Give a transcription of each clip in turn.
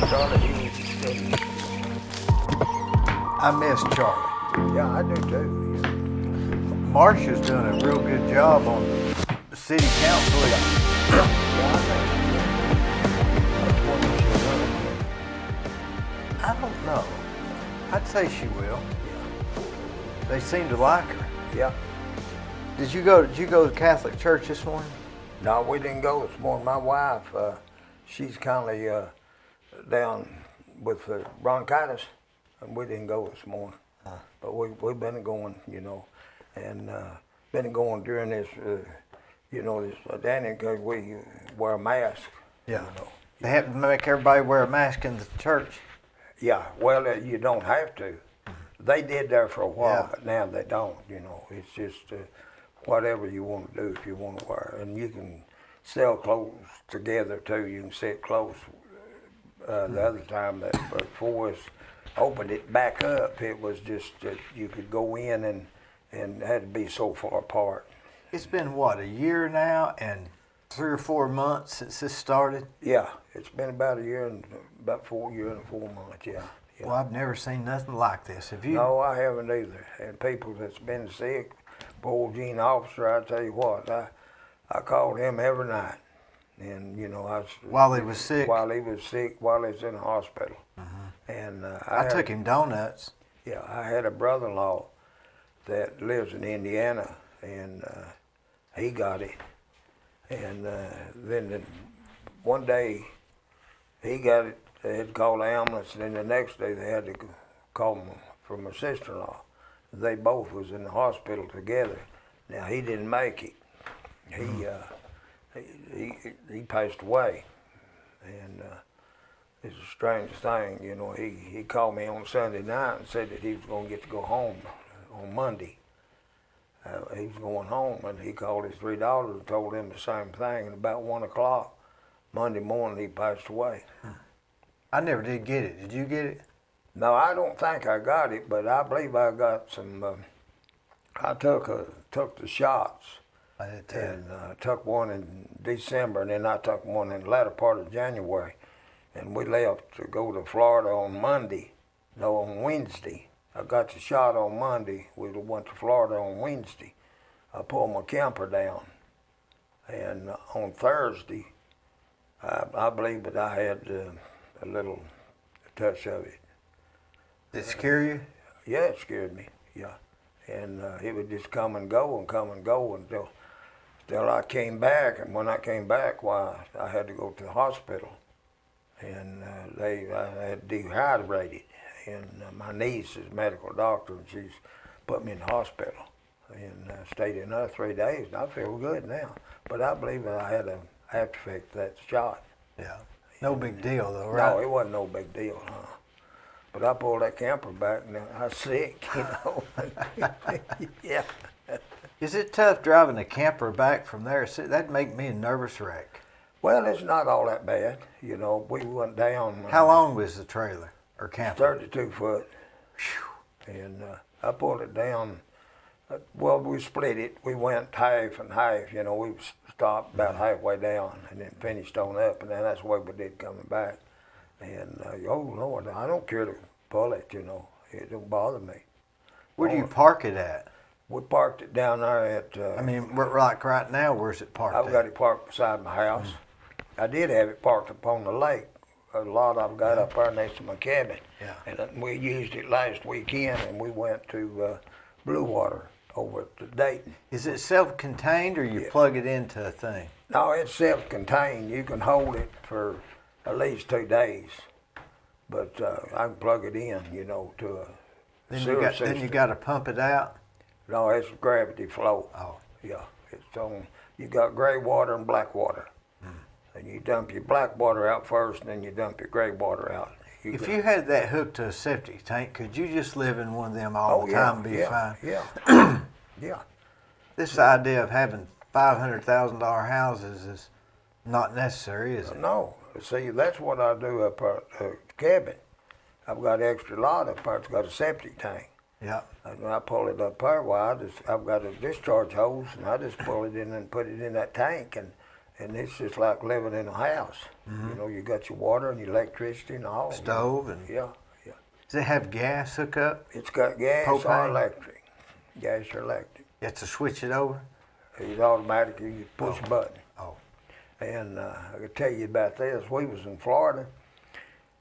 Charlie, he was steady. I miss Charlie. Yeah, I do too. Yeah. Marcia's doing a real good job on the city council. Yeah, I think she will. That's one that she'll run again. I don't know. I'd say she will. Yeah. They seem to like her. Yeah. Did you go to Catholic church this morning? No, we didn't go this morning. My wife, she's kind of down with bronchitis, and we didn't go this morning. But we've been going, and been going during this, this Danny, because we wear a mask. Yeah. They have to make everybody wear a mask in the church. Yeah, well, you don't have to. They did there for a while, but now they don't, It's just whatever you want to do if you want to wear. And you can sell clothes together, too. You can sell clothes. The other time that before us opened it back up, it was just that you could go in and had to be so far apart. It's been, what, a year now and 3 or 4 months since this started? Yeah, it's been about a year and about 4 years and 4 months, yeah. Well, I've never seen nothing like this. Have you? No, I haven't either. And people that's been sick, poor Gene Officer, I tell you what, I called him every night. And, While he was sick? While he was sick, while he was in the hospital. And I took him donuts. Yeah, I had a brother-in-law that lives in Indiana, and he got it. And then one day he got it. They had to call the ambulance, and then the next day they had to call him for my sister-in-law. They both was in the hospital together. Now, he didn't make it. He passed away. And it's a strange thing, He called me on Sunday night and said that he was going to get to go home on Monday. He was going home, and he called his 3 daughters and told them the same thing. And about 1 o'clock Monday morning, he passed away. I never did get it. Did you get it? No, I don't think I got it, but I believe I got some. I took the shots. I did too. And took one in December, and then I took one in the latter part of January. And we left to go to Florida on Wednesday. I got the shot on Monday. We went to Florida on Wednesday. I pulled my camper down. And on Thursday, I believe that I had a little touch of it. Did it scare you? Yeah, it scared me, yeah. And it would just come and go until I came back. And when I came back, I had to go to the hospital. And I had dehydrated. And my niece is a medical doctor, and she's put me in the hospital. And stayed in there 3 days, and I feel good now. But I believe that I had an after effect of that shot. Yeah. No big deal, though, right? No, it wasn't no big deal, But I pulled that camper back, and I was sick, Yeah. Is it tough driving a camper back from there? That'd make me a nervous wreck. Well, it's not all that bad. We went down. How long was the trailer or camper? 32 foot. Whew. And I pulled it down. Well, we split it. We went half and half. We stopped about halfway down and then finished on up. And then that's the way we did coming back. And, oh, Lord, I don't care to pull it, It don't bother me. Where do you park it at? We parked it down there at... like right now, where's it parked I've got it parked beside my house. I did have it parked up on the lake. A lot I've got up there next to my cabin. Yeah. And we used it last weekend, and we went to Blue Water over to Dayton. Is it self-contained, or you plug it into a thing? No, it's self-contained. You can hold it for at least 2 days. But I can plug it in, to a sewer system. Then you got to pump it out? No, it's gravity flow. Oh. Yeah, it's on. You got gray water and black water. And you dump your black water out first, and then you dump your gray water out. If you had that hooked to a septic tank, could you just live in one of them all the time and be fine? Yeah, yeah. This idea of having $500,000 houses is not necessary, is it? No. See, that's what I do up at the cabin. I've got extra lot up there. It's got a septic tank. Yeah. And when I pull it up there, I've got a discharge hose, and I just pull it in and put it in that tank, and and it's just like living in a house. You know, you got your water and your electricity and all. Stove and Yeah, yeah. does it have gas hookup? It's got gas Propane? or electric. Gas or electric. You have to switch it over. It's automatic. You push a button. Oh. And I could tell you about this. We was in Florida,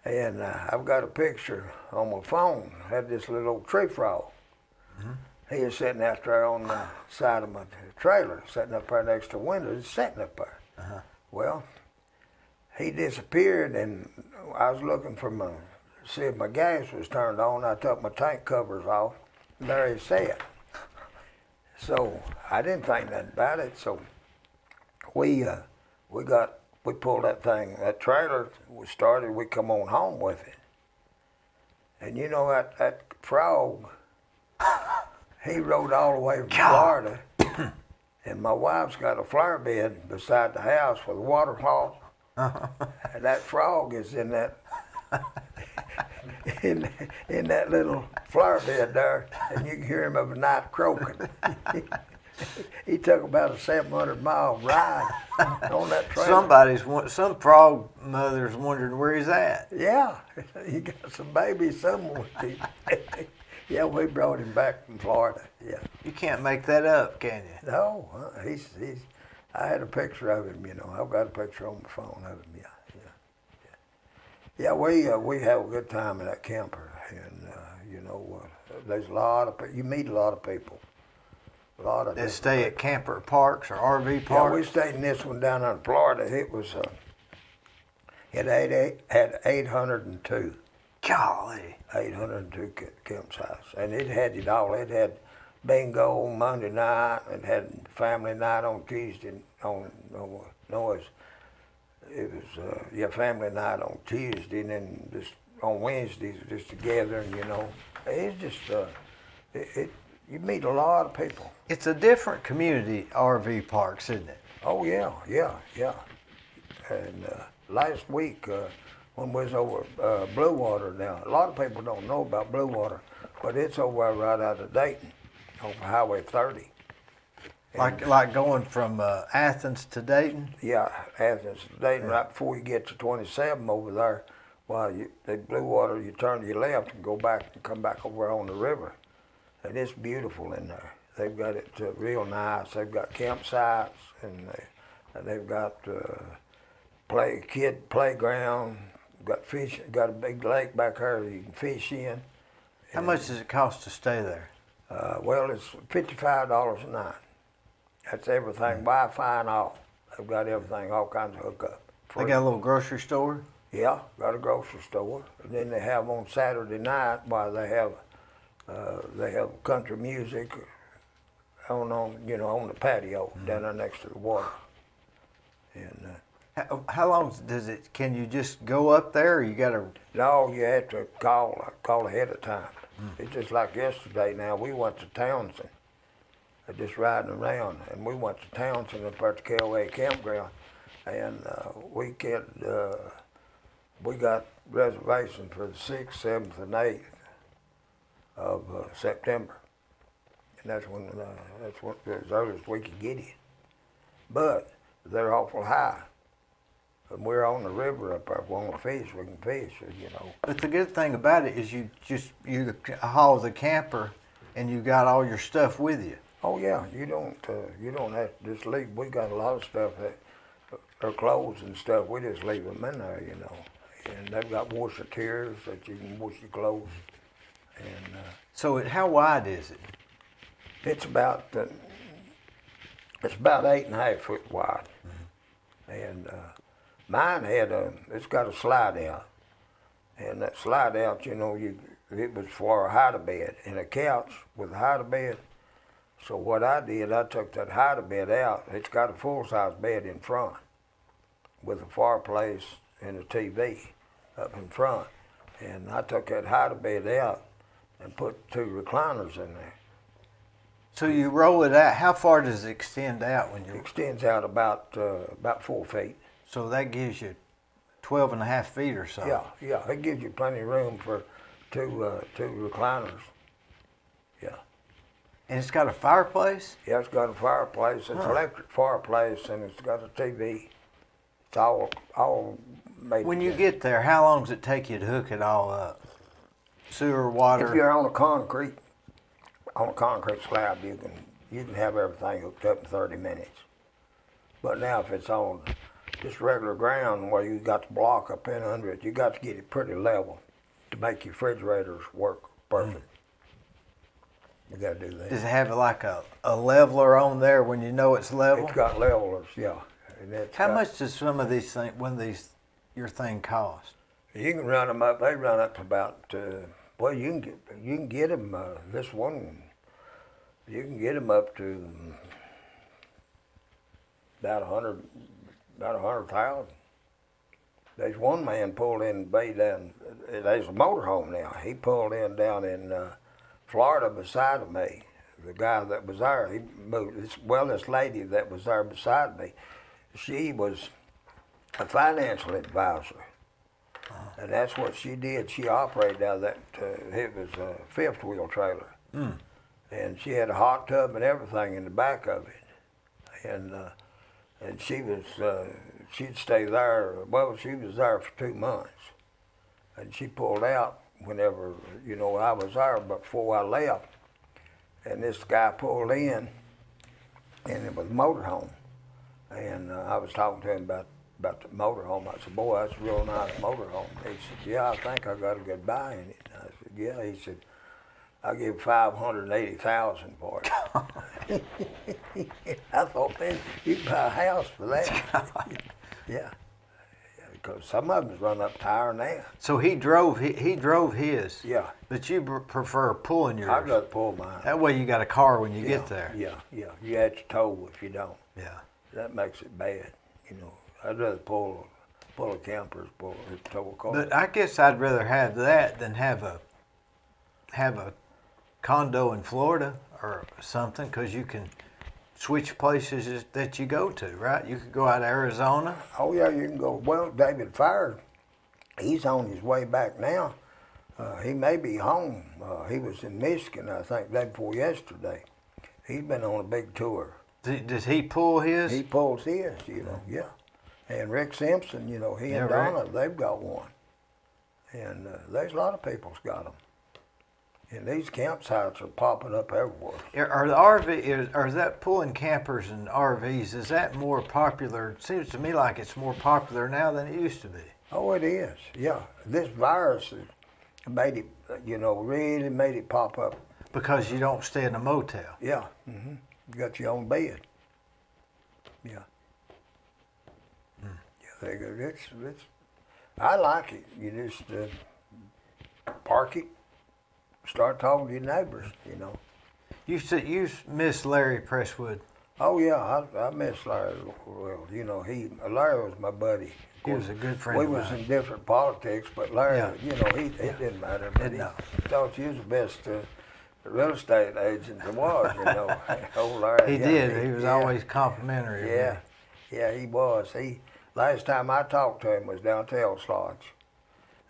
and I've got a picture on my phone. Had this little old tree frog. He was sitting out there on the side of my trailer, sitting up there next to the window, just sitting up there. Well, he disappeared, and I was looking for see if my gas was turned on. I took my tank covers off, and there he sat. So I didn't think nothing about it. So we pulled that trailer, we come on home with it. And you know that frog, he rode all the way from Florida, and my wife's got a flower bed beside the house with a waterfall. And that frog is in that in that little flower bed there, and you can hear him of a night croaking. He took about a 700-mile ride on that trailer. Some frog mother's wondering where he's at. Yeah, he got some babies somewhere. Yeah, we brought him back from Florida. Yeah. You can't make that up, can you? No, he's. I had a picture of him. You know, I've got a picture on my phone of him. Yeah. We have a good time in that camper, and you know, there's a lot of you meet a lot of people. A lot of. They stay at camper parks or RV parks. Yeah, we stayed in this one down in Florida. It was it had 802. Golly. 802 campsites, and it had it all. It had bingo on Monday night, it had family night on Tuesday. It was family night on Tuesday, and then just on Wednesdays just together, and you know, it's just you meet a lot of people. It's a different community, RV parks, isn't it? Oh yeah. And last week. When we was over Blue Water now, a lot of people don't know about Blue Water, but it's over right out of Dayton, over Highway 30. Like going from Athens to Dayton? Yeah, Athens to Dayton, right before you get to 27 over there. While the Blue Water, you turn to your left and go back and come back over on the river. And it's beautiful in there. They've got it real nice. They've got campsites, and they've got kid playground. Got fish. Got a big lake back there you can fish in. How much does it cost to stay there? Well, it's $55 a night. That's everything, Wi-Fi and all. They've got everything, all kinds of hookup. They got a little grocery store? Yeah, got a grocery store. And then they have on Saturday night, while they have country music on the patio down there next to the water. And how long does it? Can you just go up there, or you got to? No, you have to call ahead of time. It's just like yesterday. Now we went to Townsend, just riding around, and we went to Townsend up at the KOA campground, and we got reservations for the 6th, 7th, and 8th of September, and that's when the earliest we could get in. But they're awful high. And we're on the river up there. If we want to fish, we can fish, you know. But the good thing about it is you haul the camper, and you got all your stuff with you. Oh yeah, you don't have to just leave. We got a lot of stuff our clothes and stuff. We just leave them in there, you know. And they've got washer-tiers that you can wash your clothes. And so how wide is it? It's about 8.5 foot wide, and mine it's got a slide out, and that slide out, you know, it was for a hide-a-bed and a couch with a hide-a-bed. So what I did, I took that hide-a-bed out. It's got a full-size bed in front with a fireplace and a TV up in front, and I took that hide-a-bed out and put 2 recliners in there. So you roll it out. How far does it extend out when you? It extends out about 4 feet. So that gives you 12.5 feet or so. Yeah, it gives you plenty of room for two recliners. Yeah. And it's got a fireplace? Yeah, it's got a fireplace. It's electric fireplace, and it's got a TV. It's all made. When you together. get there, how long does it take you to hook it all up? Sewer, water? If you're on a concrete slab, you can have everything hooked up in 30 minutes. But now if it's on just regular ground where you got the block up in under it, you got to get it pretty level to make your refrigerators work perfect. You got to do that. Does it have like a leveler on there when you know it's level? It's got levelers, yeah. And How much does some of these things, your thing cost? You can run them up. They run up to about. Well, you can get them. This one, you can get them up to about 100,000. There's one man pulled in bay down. There's a motorhome now. He pulled in down in Florida beside of me. The guy that was there, he moved. This lady that was there beside me, she was a financial advisor. And that's what she did. She operated out of that, it was a fifth wheel trailer. And she had a hot tub and everything in the back of it. And she was, she'd stay there, well, she was there for 2 months. And she pulled out whenever, I was there before I left. And this guy pulled in, and it was a motorhome. And I was talking to him about the motorhome. I said, boy, that's a real nice motorhome. He said, yeah, I think I got a good buy in it. I said, yeah. He said, I'll give $580,000 for it. I thought, man, you can buy a house for that. Yeah. Because some of them's run up higher now. So he drove his. Yeah. But you prefer pulling yours. I'd rather pull mine. That way you got a car when you get there. Yeah. You have to tow if you don't. Yeah. That makes it bad, I'd rather pull a camper as tow a car. But I guess I'd rather have that than have a condo in Florida or something, because you can switch places that you go to, right? You could go out to Arizona. Oh yeah, you can go. Well, David Fire, he's on his way back now. He may be home. He was in Michigan, I think, day before yesterday. He's been on a big tour. Does he pull his? He pulls his, yeah. And Rick Simpson, he and Donna, they've got one. And there's a lot of people's got them. And these campsites are popping up everywhere. Are the RV, are that pulling campers and RVs, is that more popular? It seems to me like it's more popular now than it used to be. Oh, it is, yeah. This virus has made it, really made it pop up. Because you don't stay in a motel. Yeah, mm-hmm. You got your own bed. Yeah. Yeah, it's, I like it. You just park it, start talking to your neighbors, You said you miss Larry Presswood. Oh yeah, I miss Larry. Well, Larry was my buddy. He was a good friend. We of was mine. in different politics, but Larry, it didn't matter. But he thought you was the best real estate agent there was. Old Larry. He did. He was always complimentary. Yeah, he was. Last time I talked to him was down at Ellis Lodge,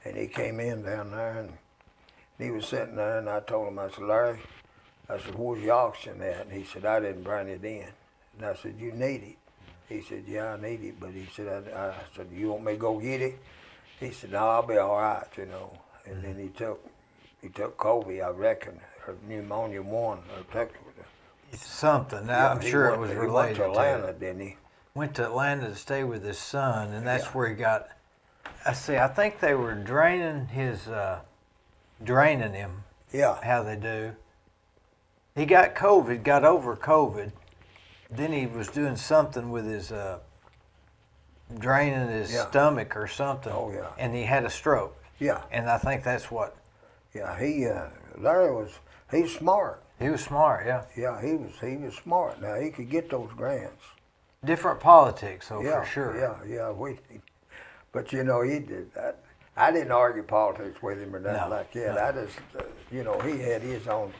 and he came in down there, and he was sitting there, and I told him, I said, Larry, I said, where's the auction at? And he said, I didn't bring it in. And I said, you need it. He said, yeah, I need it. But he said, I said, you want me to go get it? He said, no, I'll be all right, And then he took COVID, I reckon, or pneumonia 1, or took it. Something. I'm sure it was related. He went to Atlanta, to it. didn't he? Went to Atlanta to stay with his son, and that's where he got. I think they were draining him. Yeah. How they do. He got COVID, got over COVID. Then he was doing something with his draining his stomach or something. Oh yeah. And he had a stroke. Yeah. And I think that's what. Yeah, Larry he's smart. He was smart, yeah. Yeah, he was smart. Now he could get those grants. Different politics, for sure. Yeah. But he did that. I didn't argue politics with him or nothing like that. No. I just, he had his own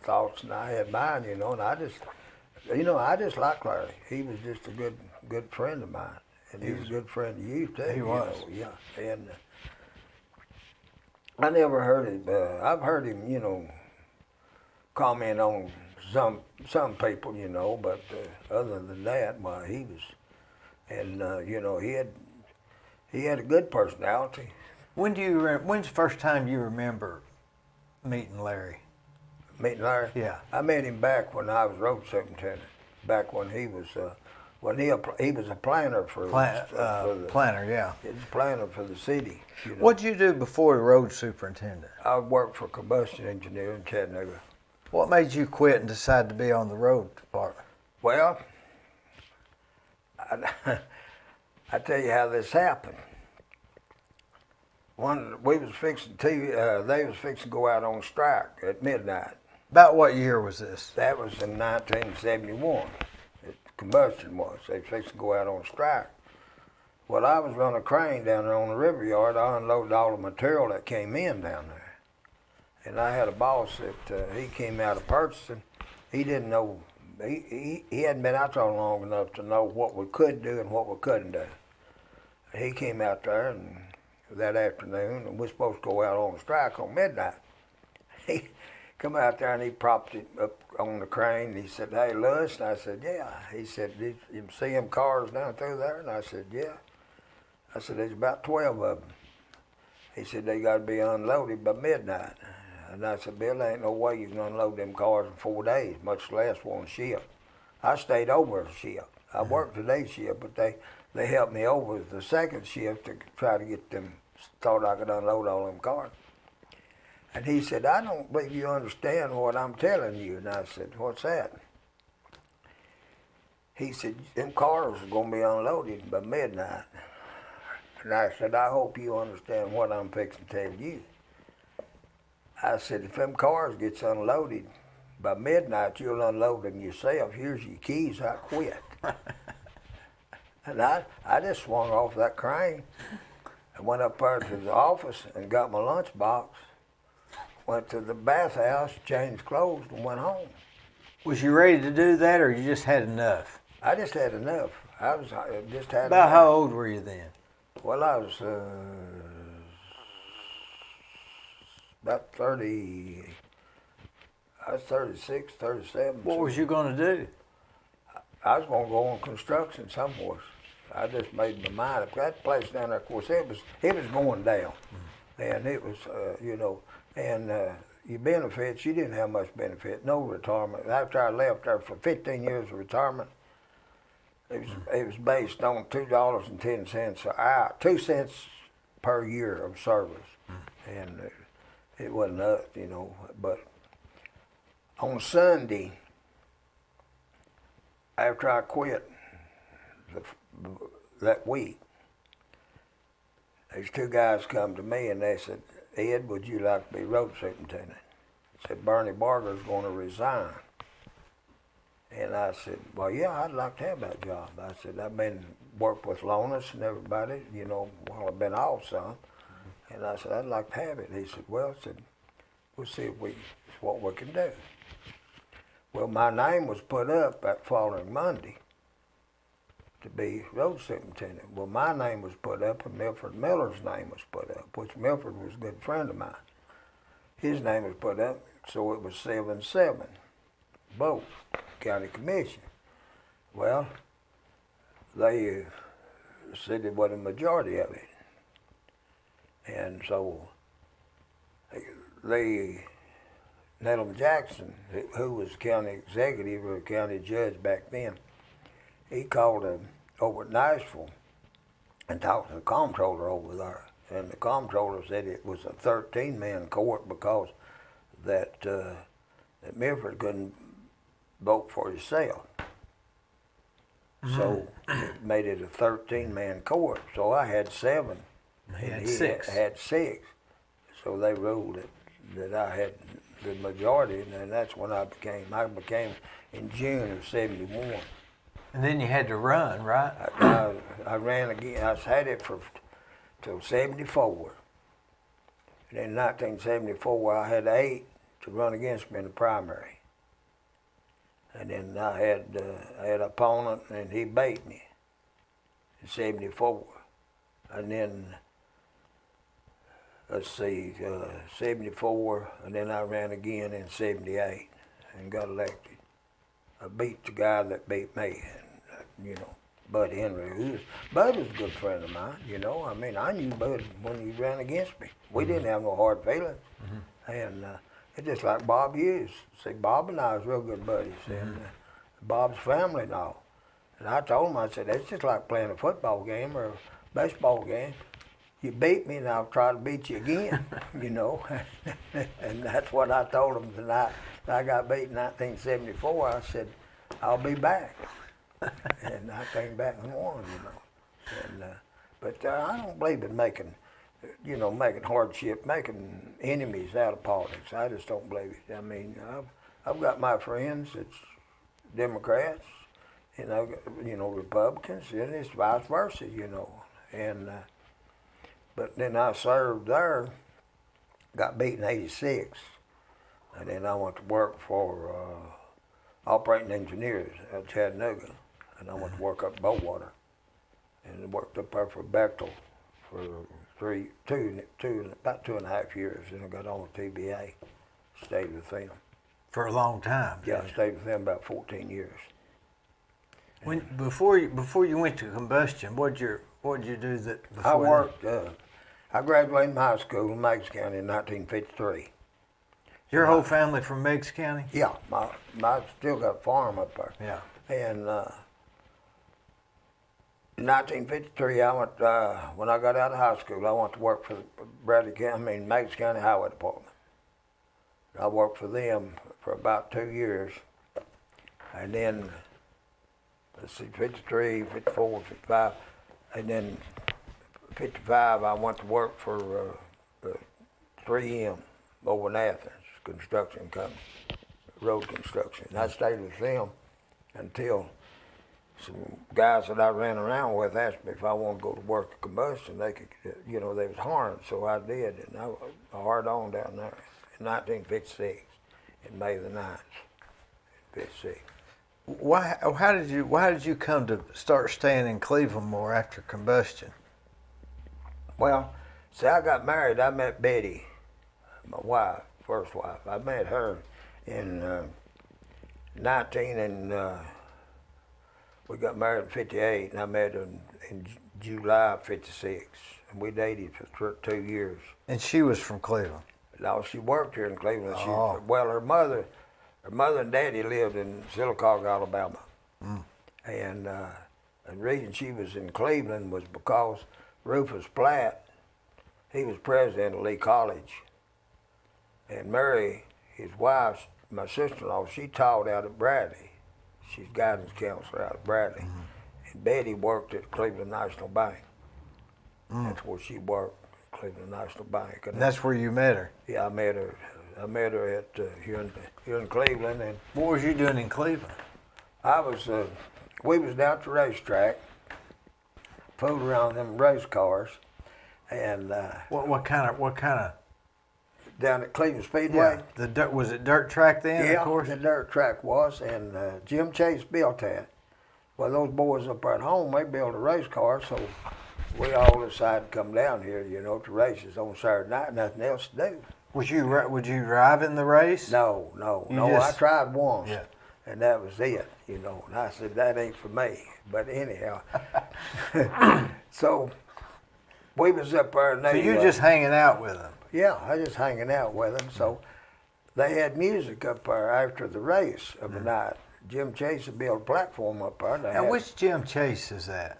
thoughts and I had mine, and I just like Larry. He was just a good friend of mine, and he's a good friend of you too. He was. Yeah, and I never heard him. I've heard him, comment on some people, you know, but other than that, why he was, and you know, he had a good personality. When's the first time you remember meeting Larry? Meeting Larry? Yeah. I met him back when I was road superintendent. Back when he was he was a planner for the Planner, yeah. he was a planner for the city. You know. What'd you do before the road superintendent? I worked for combustion engineer in Chattanooga. What made you quit and decide to be on the road department? Well, I tell you how this happened. They was fixing to go out on strike at midnight. About what year was this? That was in 1971. Combustion was. They fixed to go out on strike. Well, I was running a crane down there on the river yard. I unloaded all the material that came in down there. And I had a boss that he came out of purchasing. He didn't know, he hadn't been out there long enough to know what we could do and what we couldn't do. He came out there and that afternoon, and we're supposed to go out on strike on midnight. He come out there and he propped it up on the crane. He said, "Hey, Lewis," and I said, "Yeah." He said, "Did you see them cars down through there?" And I said, "Yeah." I said, "There's about 12 of them." He said, "They got to be unloaded by midnight." And I said, "Bill, there ain't no way you can unload them cars in 4 days, much less one shift." I stayed over a shift. I worked the day shift, but they helped me over the second shift to try to get them, thought I could unload all them cars. And he said, "I don't believe you understand what I'm telling you." And I said, "What's that?" He said, "Them cars are going to be unloaded by midnight." And I said, "I hope you understand what I'm fixing to tell you." I said, "If them cars gets unloaded by midnight, you'll unload them yourself. Here's your keys, I quit." And I just swung off that crane and went up there to the office and got my lunchbox, went to the bathhouse, changed clothes, and went home. Was you ready to do that, or you just had enough? I just had enough. I just had About enough. how old were you then? Well, I was about 30. I was 36, 37. What was you going to do? I was going to go on construction somewhere. I just made my mind up. That place down there, of course, it was going down, and it was, you know, and your benefits, you didn't have much benefit, no retirement. After I left there for 15 years of retirement, it was based on $2.10 an hour, 2 cents per year of service, and it wasn't us, you know. But on Sunday, after I quit that week, these 2 guys come to me and they said, "Ed, would you like to be road superintendent?" I said, "Bernie Barger's going to resign." And I said, "Well, yeah, I'd like to have that job." I said, "I've been worked with Lonis and everybody, you know, while I've been off some." And I said, "I'd like to have it." He said, "Well," I said, "we'll see if it's what we can do." Well, my name was put up that following Monday to be road superintendent. Well, my name was put up and Milford Miller's name was put up, which Milford was a good friend of mine. His name was put up, so it was 7-7, both, county commission. Well, they said it wasn't a majority of it. And so Nelum Jackson, who was county executive or county judge back then, he called over at Nashville and talked to the comptroller over there. And the comptroller said it was a 13-man court because that Milford couldn't vote for himself. So it made it a 13-man court. So I had 7. He had he 6. had 6. So they ruled that I had the majority, and that's when I became in June of 71. And then you had to run, right? I ran again. I had it till 74. And in 1974, I had 8 to run against me in the primary. And then I had an opponent, and he beat me in 74. And then, let's see, 74, and then I ran again in 78 and got elected. beat the guy that beat me, and, you know, Bud Henry. Bud was a good friend of mine, you know. I mean, I knew Bud when he ran against me. We didn't have no hard feelings. And it's just like Bob Hughes. See, Bob and I was real good buddies, and Bob's family and all. And I told him, I said, it's just like playing a football game or a baseball game. You beat me, and I'll try to beat you again, you know. And that's what I told him tonight. I got beat in 1974. I said, I'll be back. And I came back and won, you know. And, but I don't believe in making hardship, making enemies out of politics. I just don't believe it. I mean, I've got my friends that's Democrats, and I've got, you know, Republicans, and it's vice versa, you know. And but then I served there, got beat in '86, and then I went to work for operating engineers at Chattanooga, and I went to work up Bowater, and worked up there for Bechtel for about 2.5 years, and I got on with TBA, stayed with them. For a long time. Yeah, I stayed with them about 14 years. When before you went to combustion, what'd you do that before I worked. I graduated from high school in Meigs County in 1953. Your whole family from Meigs County? Yeah, I still got a farm up there. Yeah. And in 1953, I went. When I got out of high school, I went to work for the Meigs County Highway Department. I worked for them for about 2 years, and then, let's see, 53, 54, 55, and then 55, I went to work for 3M over in Athens, construction company, road construction. And I stayed with them until some guys that I ran around with asked me if I wanted to go to work at combustion. They could, you know, they was hiring, so I did, and I hired on down there in 1956, in May the 9th, 56. Why did you come to start staying in Cleveland more after combustion? Well, see, I got married. I met Betty, my wife, first wife. I met her in 19, and we got married in 58, and I met her in July of 56, and we dated for 2 years. And she was from Cleveland? No, she worked here in Cleveland. Oh. Well, her mother and daddy lived in Sylacauga, Alabama. And the reason she was in Cleveland was because Rufus Platt, he was president of Lee College. And Mary, his wife, my sister-in-law, she taught out at Bradley. She's guidance counselor out at Bradley. And Betty worked at Cleveland National Bank. That's where she worked, Cleveland National Bank. And that's where you met her? Yeah, I met her at here in Cleveland. And what was you doing in Cleveland? We was down at the racetrack, fooled around them race cars, and what kind of down at Cleveland Speedway. Yeah, was it dirt track then? Yeah, of course? the dirt track was, and Jim Chase built that. Well, those boys up there at home, they built a race car, so we all decided to come down here, you know, to races on Saturday night, nothing else to do. Would you drive in the race? No. I tried once, Yeah. and that was it, you know. And I said, that ain't for me. But anyhow, so we was up there. And so you just hanging out with them? Yeah, I just hanging out with them. So they had music up there after the race of the night. Jim Chase had built a platform up there. Now, which Jim Chase is that?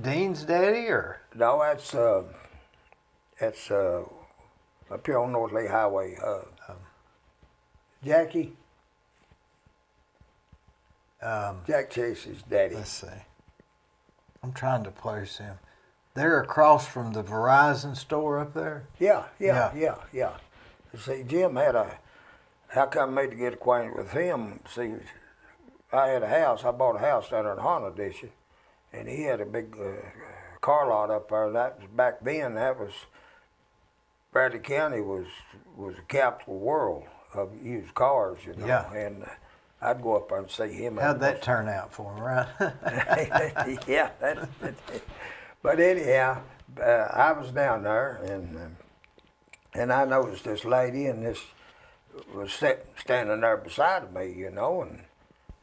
Dean's daddy, or? No, that's up here on North Lee Highway. Jackie. Jack Chase's daddy. Let's see. I'm trying to place him. They're across from the Verizon store up there? Yeah. See, Jim had how come me to get acquainted with him? See, I had a house. I bought a house down there in Honolulu, and he had a big car lot up there. That was back then. That was Bradley County was a capital world of used cars, you know. Yeah. And I'd go up there and see him. How'd that turn out for him, right? Yeah. But anyhow, I was down there, and I noticed this lady, and this was standing there beside me, you know, and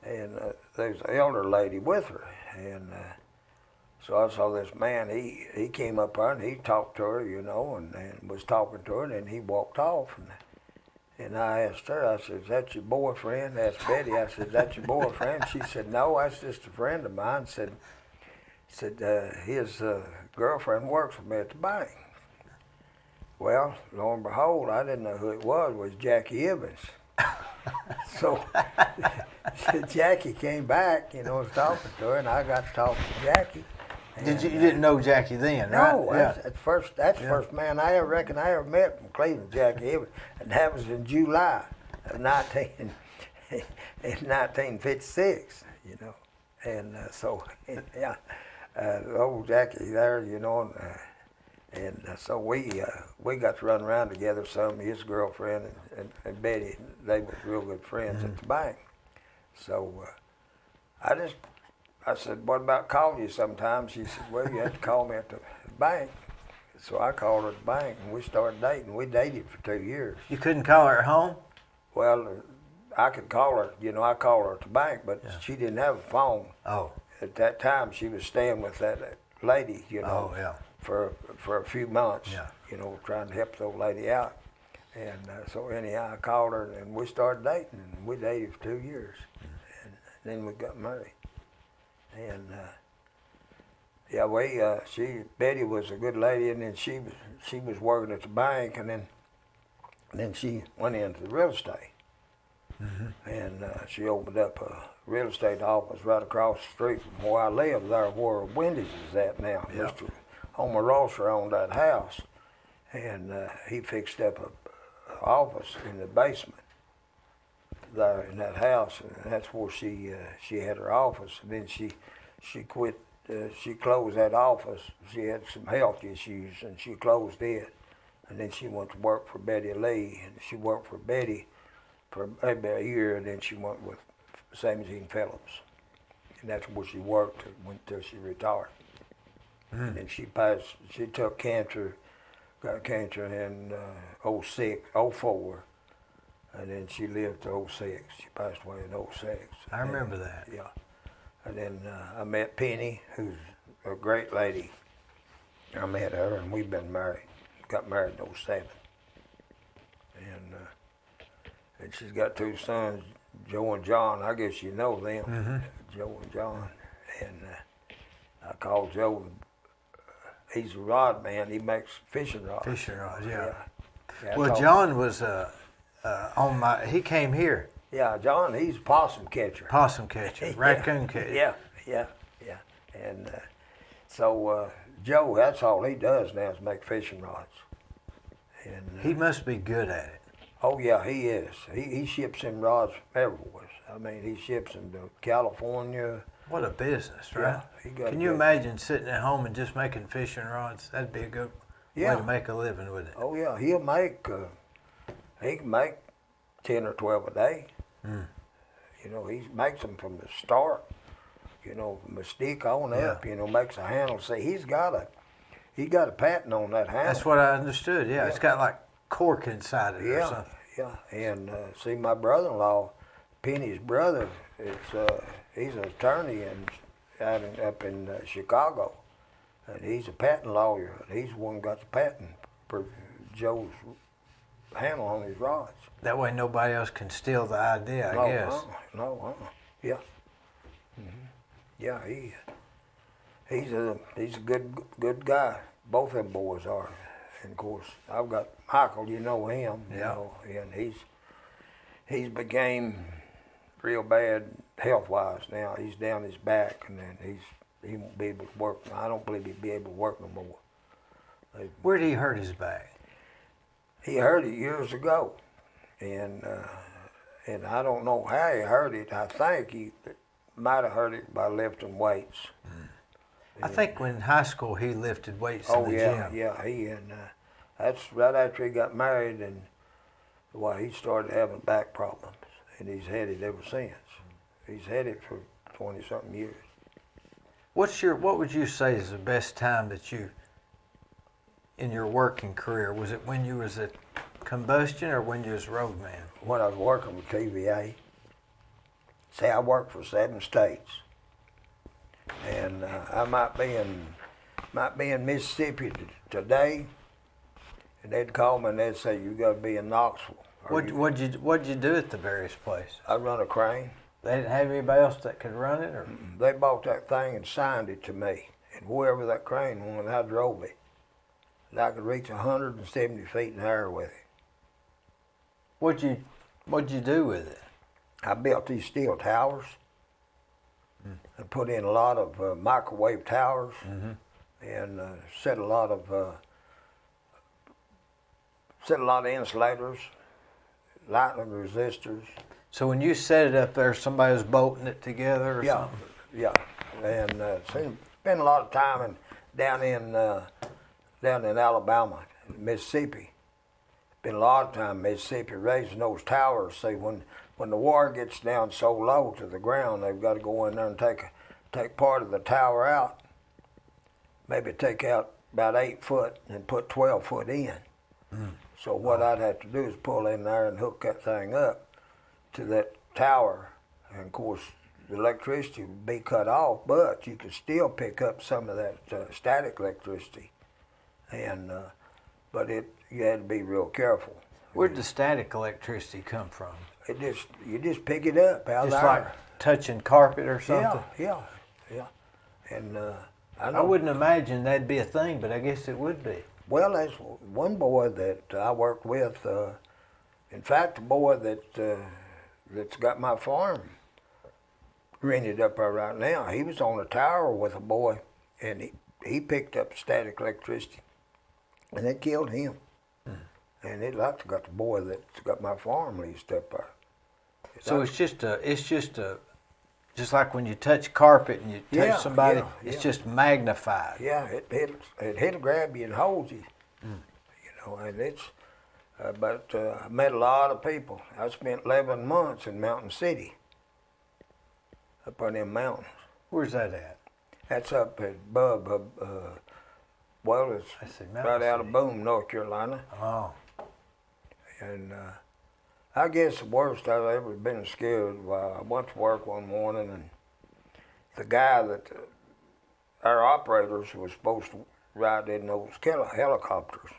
and there was an elder lady with her, and so I saw this man. He came up there and he talked to her, you know, and was talking to her, and then he walked off. And I asked her, I said, "Is that your boyfriend?" I asked Betty, I said, "Is that your boyfriend?" She said, "No, that's just a friend of mine." Said his girlfriend works for me at the bank. Well, lo and behold, I didn't know who it was Jackie Evans. So Jackie came back, you know, was talking to her, and I got to talk to Jackie. You didn't know Jackie then, right? No, that's the first man I ever reckon I ever met from Cleveland, Jackie Evans, and that was in July of 1956, you know, and so yeah, old Jackie there, you know, and so we got to run around together some. His girlfriend and Betty, they were real good friends at the bank. So I said, "What about calling you sometime?" She said, "Well, you have to call me at the bank." So I called her at the bank, and we started dating. We dated for 2 years. You couldn't call her at home? Well, I could call her. You know, I called her at the bank, but she didn't have a phone. Oh. At that time, she was staying with that lady, you know, for a few months, you know, trying to help the old lady out. And so anyhow, I called her, and we started dating, and we dated for 2 years. And then we got married. And Betty was a good lady, and then she was working at the bank, and then she went into the real estate, and she opened up a real estate office right across the street from where I live, there where Wendy's is at now. Mr. Homer Rosser owned that house, and he fixed up an office in the basement there in that house, and that's where she had her office. And then she quit. She closed that office. She had some health issues, and she closed it. And then she went to work for Betty Lee, and she worked for Betty for maybe a year, and then she went with Sammy Jean Phillips, and that's where she worked until she retired. And then she passed. She took cancer, got cancer in 04. And then she lived to 06. She passed away in 06. I remember that. Yeah. And then I met Penny, who's a great lady. I met her, and we've been married. Got married in 07. And she's got 2 sons, Joe and John. I guess you know them, Joe and John. And I call Joe, he's a rod man. He makes fishing rods. Fishing rods, yeah. Well, John was... he came here. Yeah, John, he's a possum catcher. Possum catcher, raccoon catcher. Yeah. And so Joe, that's all he does now is make fishing rods. And he must be good at it. Oh yeah, he is. He ships them rods everywhere. I mean, he ships them to California. What a business, right? Yeah, Can you imagine sitting at home and just making fishing rods? That'd be a good way to make a living with it. Oh yeah, he can make 10 or 12 a day. You know, he makes them from the start. You know, from the stick on up. You know, makes a handle. See, he got a patent on that handle. That's what I understood. Yeah, it's got like cork inside it or something. Yeah. And see, my brother-in-law, Penny's brother, he's an attorney up in Chicago, and he's a patent lawyer. And he's the one who got the patent for Joe's handle on his rods. That way nobody else can steal the idea, I guess. Yeah. Yeah, he's a good guy. Both them boys are. And of course, I've got Michael, you know him, you know, and he's became real bad health-wise now. He's down his back, and then he won't be able to work. I don't believe he'll be able to work no more. Where did he hurt his back? He hurt it years ago, and I don't know how he hurt it. I think he might have hurt it by lifting weights. I think when in high school he lifted weights in the gym. That's right after he got married, and he started having back problems, and he's had it ever since. He's had it for 20-something years. What would you say is the best time that you, in your working career, was it when you was at Combustion or when you was roadman? When I was working with TVA. say I work for 7 states, and I might be in Mississippi today, and they'd call me and they'd say you got to be in Knoxville. What'd you do at the various places? I run a crane. They didn't have anybody else that could run it, or They bought that thing and signed it to me, and wherever that crane went, I drove it. And I could reach 170 feet in the air with it. what'd you do with it? I built these steel towers. I put in a lot of microwave towers, and set a lot of insulators, lightning resistors. So when you set it up there, somebody was bolting it together or something? Yeah, and spent a lot of time down in Alabama, Mississippi. Spent a lot of time in Mississippi raising those towers. See, when the water gets down so low to the ground, they've got to go in there and take part of the tower out. Maybe take out about 8 foot and put 12 foot in. So what I'd have to do is pull in there and hook that thing up to that tower. And of course, the electricity would be cut off, but you could still pick up some of that static electricity. And but you had to be real careful. Where'd the static electricity come from? You just pick it up out Just there. like touching carpet or something? Yeah. And I wouldn't imagine that'd be a thing, but I guess it would be. Well, there's one boy that I worked with. In fact, the boy that's got my farm rented up there right now, he was on a tower with a boy, and he picked up static electricity, and it killed him. And it like got the boy that's got my farm leased up there. So it's just like when you touch carpet and you touch somebody, it's just magnified. Yeah, it'll grab you and hold you. You know, and it's. But I met a lot of people. I spent 11 months in Mountain City, up on them mountains. Where's that at? That's up above. Well, it's right out of Boone, North Carolina. Oh. And I guess the worst I've ever been scared. I went to work one morning, and the guy that our operators was supposed to ride in those helicopters.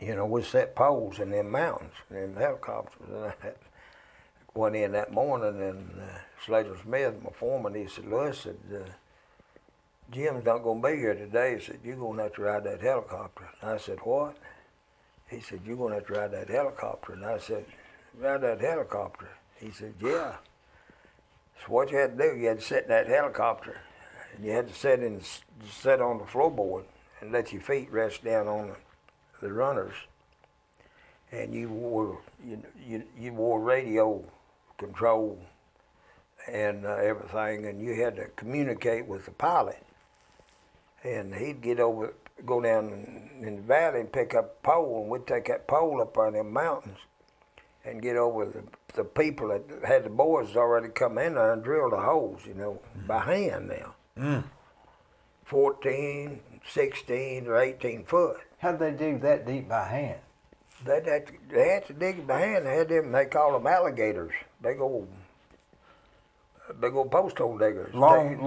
You know, we set poles in them mountains, in the helicopters. And I went in that morning, and Slater Smith, my foreman, he said, Lewis, said, Jim's not going to be here today. He said, you're going to have to ride that helicopter. And I said, what? He said, you're going to have to ride that helicopter. And I said, ride that helicopter? He said, yeah. So what you had to do, you had to sit in that helicopter, and you had to sit on the floorboard and let your feet rest down on the runners. And you wore radio control and everything, and you had to communicate with the pilot. And he'd go down in the valley and pick up a pole, and we'd take that pole up on them mountains and get over the people that had the boys already come in there and drill the holes, you know, by hand now. 14, 16, or 18 foot. How'd they dig that deep by hand? They had to dig it by hand. They call them alligators. Big old post hole diggers. Long.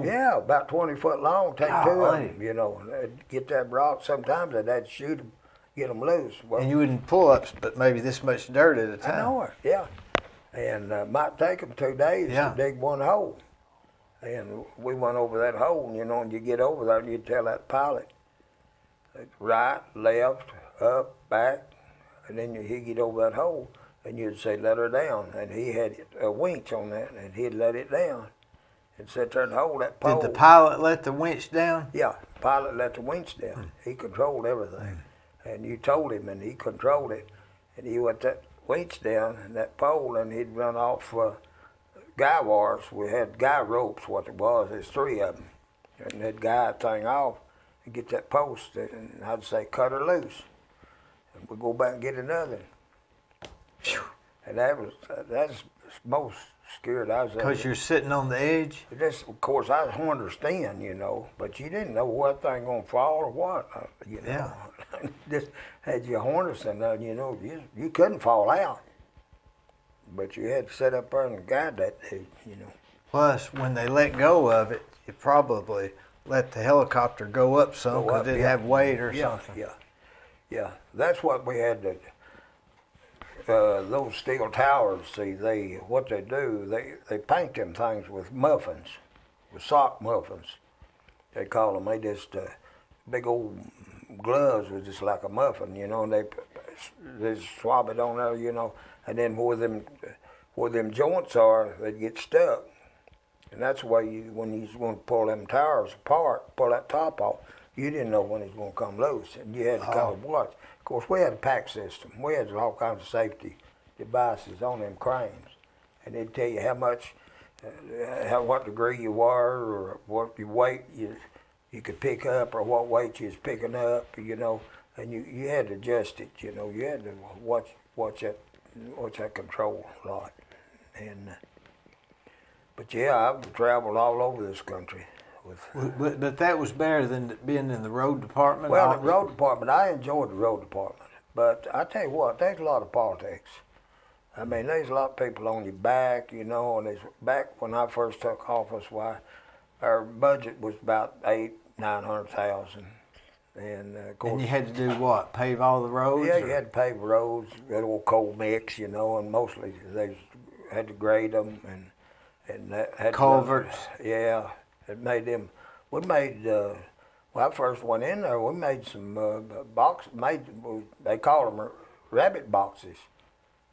Yeah, about 20 foot long. Take Golly. 2 of them, you know. They'd get that rock. Sometimes they'd have to shoot them, get them loose. Well, And you wouldn't pull ups, but maybe this much dirt at a time. I know it, yeah. And might take them 2 days to dig one hole. And we went over that hole, you know, and you get over there and you tell that pilot, right, left, up, back, and then he'd get over that hole, and you'd say, let her down. And he had a winch on that, and he'd let it down and sit there and hold that pole. Did the pilot let the winch down? Yeah, the pilot let the winch down. He controlled everything. And you told him, and he controlled it. And he let that winch down and that pole, and he'd run off guy wires. We had guy ropes, what it was. There's 3 of them. And they'd guy that thing off and get that post, and I'd say, cut her loose. And we'd go back and get another. And that's most scared I was. Because you're sitting on the edge? This, of course, I understand, you know, but you didn't know what thing gonna fall or what, you know. Yeah. Just had your harness in there, you know, you couldn't fall out. But you had to sit up there and guide that dude, you know. Plus, when they let go of it, it probably let the helicopter go up some Go because up, it yeah. have weight or Yeah, something. yeah. That's what we had to. Those steel towers, see, what they do, they paint them things with muffins, with sock muffins. They call them. They just big old gloves with just like a muffin, you know, and they just swab it on there, you know, and then where them joints are, they get stuck, and that's why when you want to pull them towers apart, pull that top off, you didn't know when it was going to come loose, and you had to kind of watch. Of course, we had a pack system. We had all kinds of safety devices on them cranes, and they'd tell you how much, what degree you were, or what your weight you could pick up, or what weight you was picking up, you know, and you had to adjust it, you know. You had to watch that control a lot, and but yeah, I've traveled all over this country. But that was better than being in the road department. Well, the road department, I enjoyed the road department, but I tell you what, there's a lot of politics. I mean, there's a lot of people on your back, you know, and back when I first took office, why our budget was about $800,000-900,000, and of course. And you had to do what? Pave all the roads? Yeah, you had to pave roads, that old coal mix, you know, and mostly they had to grade them and that had culverts. Yeah, it made them. We made. When I first went in there, we made some boxes. They call them rabbit boxes.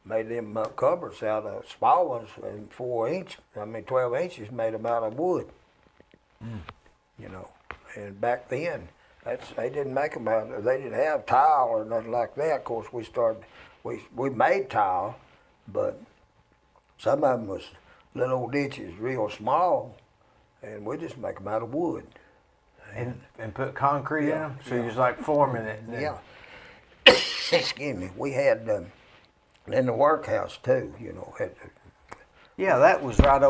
Made them cupboards out of small ones, and 12 inches, made them out of wood. You know, and back then, they didn't make them out. They didn't have tile or nothing like that. Of course, we made tile, but some of them was little old ditches, real small, and we just make them out of wood. And put concrete in them? So you was like forming it? Yeah. Excuse me. We had, in the workhouse too, you know. Yeah, that was right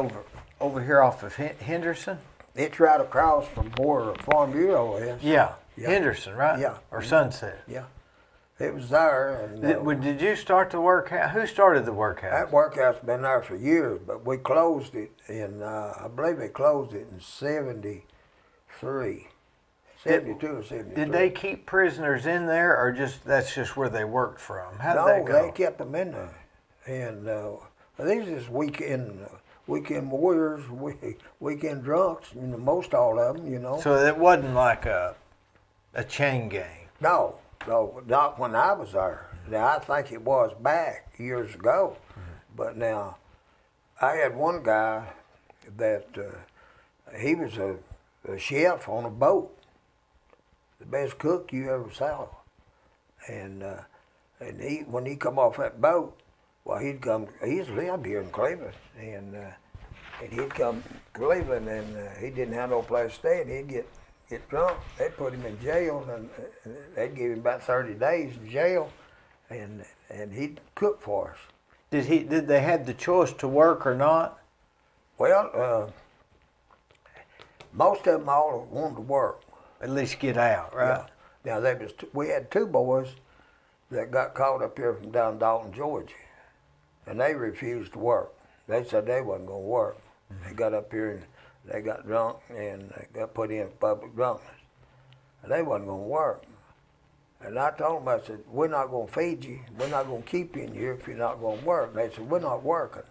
over here off of Henderson? It's right across from where Farm Bureau is. Yeah, Henderson, right? Yeah. Or Sunset? Yeah. It was there. And, did you start the workhouse? Who started the workhouse? That workhouse been there for years, but we closed it in, I believe they closed it in 73. 72 or 73. Did they keep prisoners in there, or that's just where they worked from? How did that go? No, they kept them in there. And these are just weekend warriors, weekend drunks, you know, most all of them, you know. So it wasn't like a chain gang? No, not when I was there. Now, I think it was back years ago. But now, I had one guy that he was a chef on a boat, the best cook you ever saw. And when he come off that boat, well, he's lived here in Cleveland, and he'd come to Cleveland, and he didn't have no place to stay, and he'd get drunk. They'd put him in jail, and they'd give him about 30 days in jail, and he'd cook for us. Did they have the choice to work or not? Well, most of them all wanted to work. At least get out, right? Yeah. Now we had two boys that got caught up here from down Dalton, Georgia, and they refused to work. They said they wasn't going to work. They got up here and they got drunk and they got put in public drunkenness, and they wasn't going to work. And I told them, I said, we're not going to feed you. We're not going to keep you in here if you're not going to work. They said, we're not working.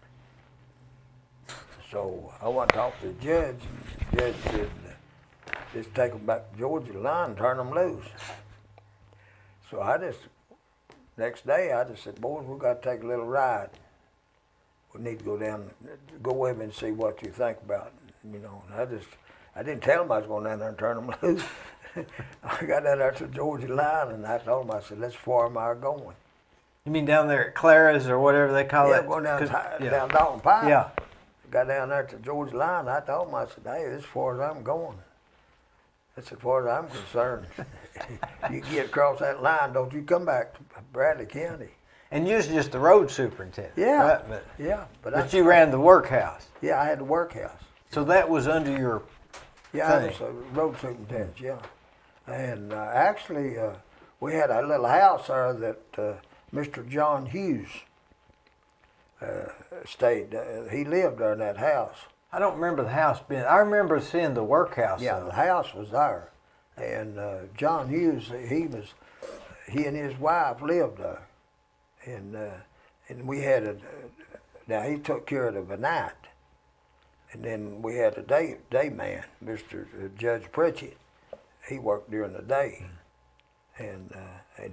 So I went and talked to the judge, and the judge said, just take them back to Georgia line and turn them loose. So next day I just said, boys, we've got to take a little ride. We need to go with me and see what you think about it, you know. And I didn't tell them I was going down there and turn them loose. I got down there to the Georgia line, and I told them, I said, that's as far as I'm going. You mean down there at Clara's or whatever they call it? Yeah, going down Dalton Pike. Yeah. Got down there to the Georgia line, I told them, I said, hey, this is as far as I'm going. That's as far as I'm concerned. You get across that line, don't you come back to Bradley County. And you was just the road superintendent, yeah, right? But you ran the workhouse. Yeah, I had the workhouse. So that was under your Yeah, I was a road superintendent, yeah. And actually, we had a little house there that Mr. John Hughes stayed. He lived there in that house. I don't remember the house being. I remember seeing the workhouse. Yeah, though. the house was there, and John Hughes, he and his wife lived there, and we had a. Now he took care of it at night, and then we had a day man, Mr. Judge Pritchett. He worked during the day, and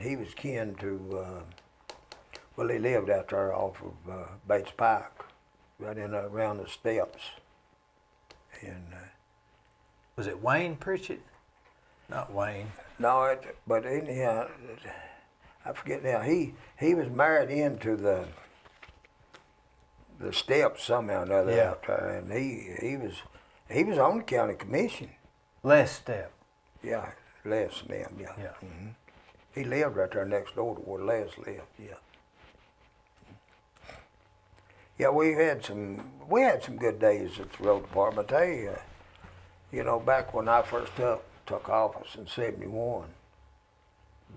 he was kin to. Well, he lived out there off of Bates Pike, right in around the steps. And was it Wayne Pritchett? Not Wayne. no, but anyhow, I forget now. He was married into the steps somehow or another Yeah. out there, and he was on the county commission. Les Step. Yeah, Les and them. Yeah. Yeah. Mm-hmm. He lived right there next door to where Les lived. Yeah. Yeah, we had some good days at the road department. They, you know, back when I first took office in '71,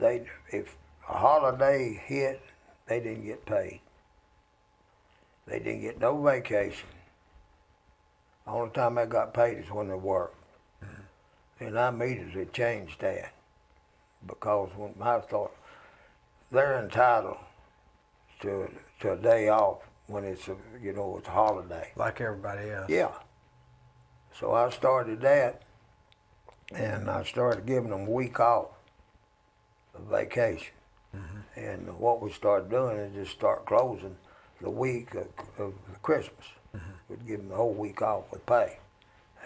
if a holiday hit, they didn't get paid. They didn't get no vacation. The only time they got paid is when they worked. Mm-hmm. And I immediately changed that because when I thought they're entitled to a day off when it's it's a holiday. Like everybody else. Yeah. So I started that, and I started giving them a week off of vacation. Mm-hmm. And what we started doing is just start closing the week of Christmas. Mm-hmm. We'd give them the whole week off with pay.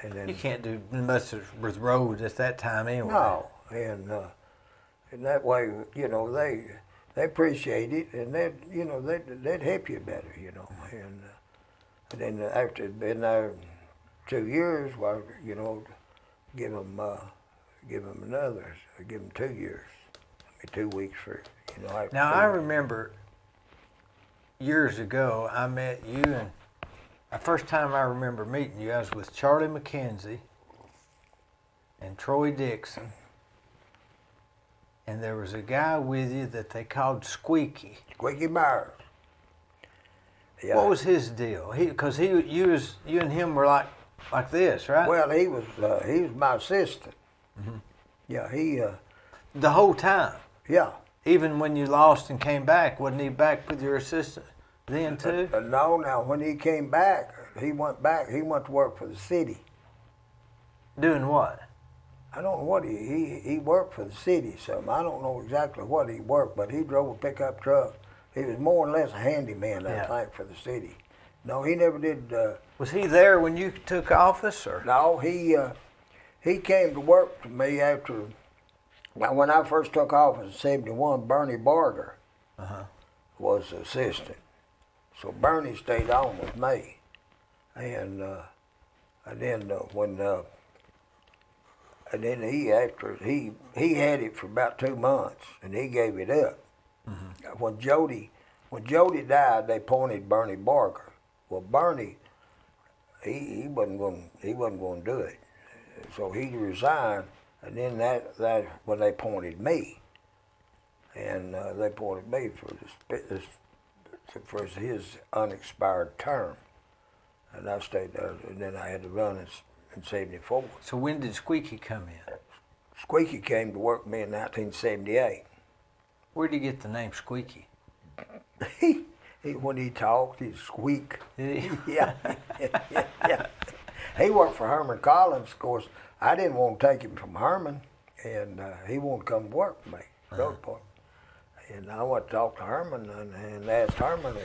And then You can't do much with roads at that time anyway. no, and that way, they appreciate it, and they'd help you better, and then after it'd been there 2 years, well, give them 2 years, 2 weeks for After Now 2 I years. remember years ago I met you, and the first time I remember meeting you, I was with Charlie McKenzie and Troy Dixon. And there was a guy with you that they called Squeaky. Squeaky Myers. Yeah. What was his deal? You and him were like this, right? Well, he was my assistant. Mm-hmm. Yeah, The whole time. yeah. Even when you lost and came back, wasn't he back with your assistant then too? No, now when he came back, he went to work for the city. Doing what? I don't know what he worked for the city something. I don't know exactly what he worked, but he drove a pickup truck. He was more or less a handyman, I think, for the city. No, he never did. Was he there when you took office, or? No, he came to work for me after. Now, when I first took office in '71, Bernie Barger was the assistant. So Bernie stayed on with me, and then he had it for about 2 months, and he gave it up. Mm-hmm. When Jody died, they appointed Bernie Barger. Well, Bernie, he wasn't going to do it, so he resigned. And then that when they appointed me, and they appointed me for his unexpired term, and I stayed there. And then I had to run in '74. So when did Squeaky come in? Squeaky came to work with me in 1978. Where did you get the name Squeaky? When he talked, he'd squeak. Did he? Yeah. Yeah. He worked for Herman Collins. Of course, I didn't want to take him from Herman, and he wanted to come work for me, road park. And I went to talk to Herman and asked Herman